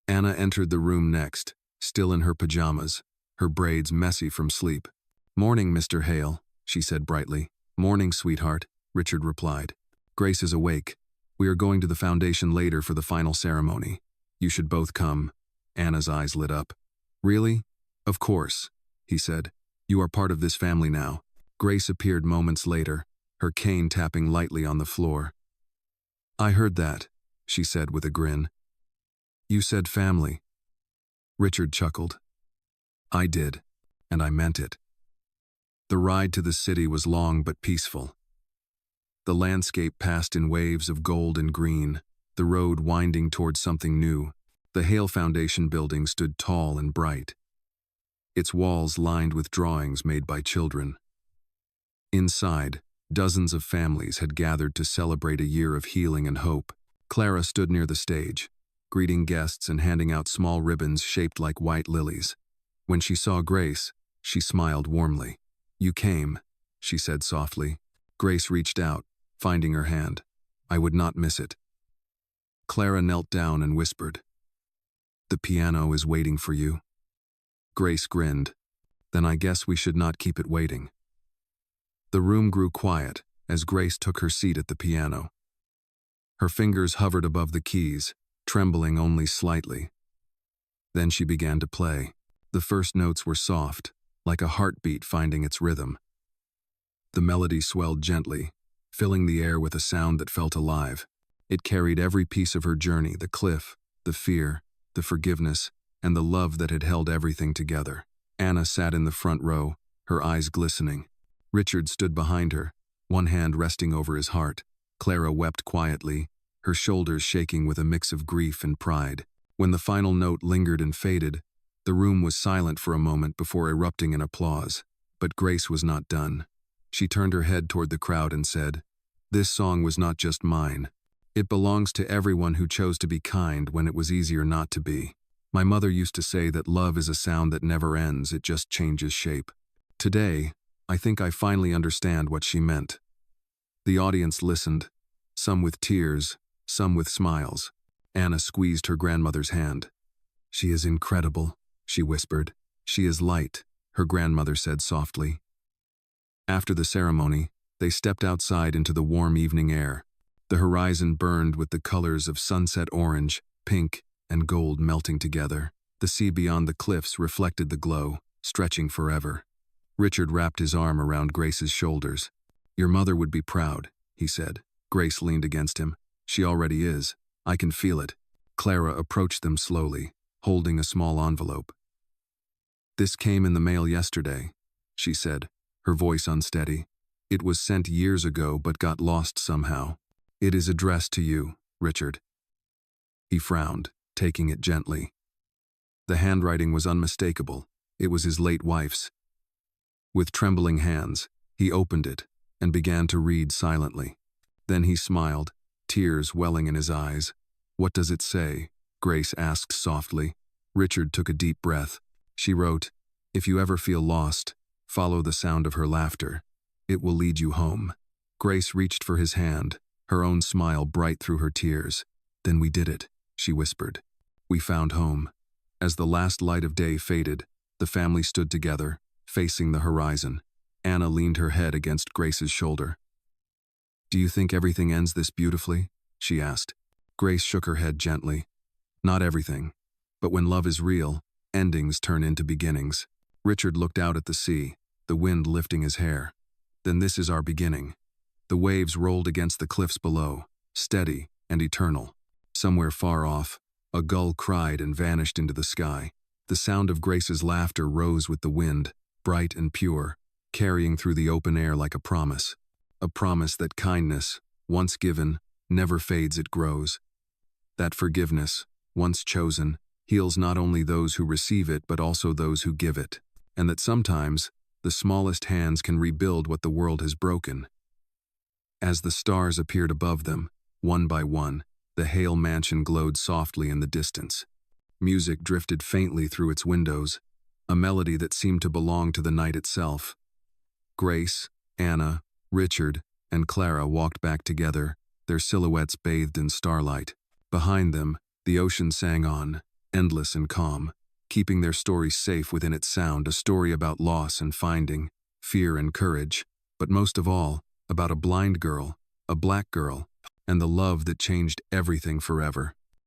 Anna entered the room next, still in her pajamas, her braids messy from sleep. Morning, Mr. Hale, she said brightly. Morning, sweetheart, Richard replied. Grace is awake. We are going to the foundation later for the final ceremony. You should both come. Anna's eyes lit up. Really? Of course, he said. You are part of this family now. Grace appeared moments later, her cane tapping lightly on the floor. I heard that, she said with a grin. You said family. Richard chuckled. I did, and I meant it. The ride to the city was long but peaceful. The landscape passed in waves of gold and green, the road winding towards something new. The Hale Foundation building stood tall and bright, its walls lined with drawings made by children. Inside, dozens of families had gathered to celebrate a year of healing and hope. Clara stood near the stage, greeting guests and handing out small ribbons shaped like white lilies. When she saw Grace, she smiled warmly. "You came," she said softly. Grace reached out, finding her hand. "I would not miss it." Clara knelt down and whispered, "The piano is waiting for you." Grace grinned. "Then I guess we should not keep it waiting." The room grew quiet as Grace took her seat at the piano. Her fingers hovered above the keys, trembling only slightly. Then she began to play. The first notes were soft, like a heartbeat finding its rhythm. The melody swelled gently, filling the air with a sound that felt alive. It carried every piece of her journey, the cliff, the fear, the forgiveness, and the love that had held everything together. Anna sat in the front row, her eyes glistening. Richard stood behind her, one hand resting over his heart. Clara wept quietly, her shoulders shaking with a mix of grief and pride. When the final note lingered and faded, the room was silent for a moment before erupting in applause. But Grace was not done. She turned her head toward the crowd and said, "This song was not just mine. It belongs to everyone who chose to be kind when it was easier not to be. My mother used to say that love is a sound that never ends, it just changes shape. Today, I think I finally understand what she meant." The audience listened, some with tears, some with smiles. Anna squeezed her grandmother's hand. "She is incredible," she whispered. "She is light," her grandmother said softly. After the ceremony, they stepped outside into the warm evening air. The horizon burned with the colors of sunset orange, pink, and gold melting together. The sea beyond the cliffs reflected the glow, stretching forever. Richard wrapped his arm around Grace's shoulders. "Your mother would be proud," he said. Grace leaned against him. "She already is. I can feel it." Clara approached them slowly, holding a small envelope. "This came in the mail yesterday," she said, her voice unsteady. "It was sent years ago but got lost somehow. It is addressed to you, Richard." He frowned, taking it gently. The handwriting was unmistakable. It was his late wife's. With trembling hands, he opened it and began to read silently. Then he smiled, tears welling in his eyes. "What does it say?" Grace asked softly. Richard took a deep breath. She wrote, "If you ever feel lost, follow the sound of her laughter. It will lead you home." Grace reached for his hand, her own smile bright through her tears. "Then we did it," she whispered. "We found home." As the last light of day faded, the family stood together, facing the horizon. Anna leaned her head against Grace's shoulder. "Do you think everything ends this beautifully?" she asked. Grace shook her head gently. "Not everything. But when love is real, endings turn into beginnings." Richard looked out at the sea, the wind lifting his hair. "Then this is our beginning." The waves rolled against the cliffs below, steady and eternal. Somewhere far off, a gull cried and vanished into the sky. The sound of Grace's laughter rose with the wind, bright and pure, carrying through the open air like a promise that kindness, once given, never fades, it grows. That forgiveness, once chosen, heals not only those who receive it but also those who give it, and that sometimes the smallest hands can rebuild what the world has broken. As the stars appeared above them, one by one, the Hale mansion glowed softly in the distance. Music drifted faintly through its windows, a melody that seemed to belong to the night itself. Grace, Anna, Richard, and Clara walked back together, their silhouettes bathed in starlight. Behind them, the ocean sang on, endless and calm, keeping their story safe within its sound, a story about loss and finding, fear and courage, but most of all, about a blind girl, a black girl, and the love that changed everything forever.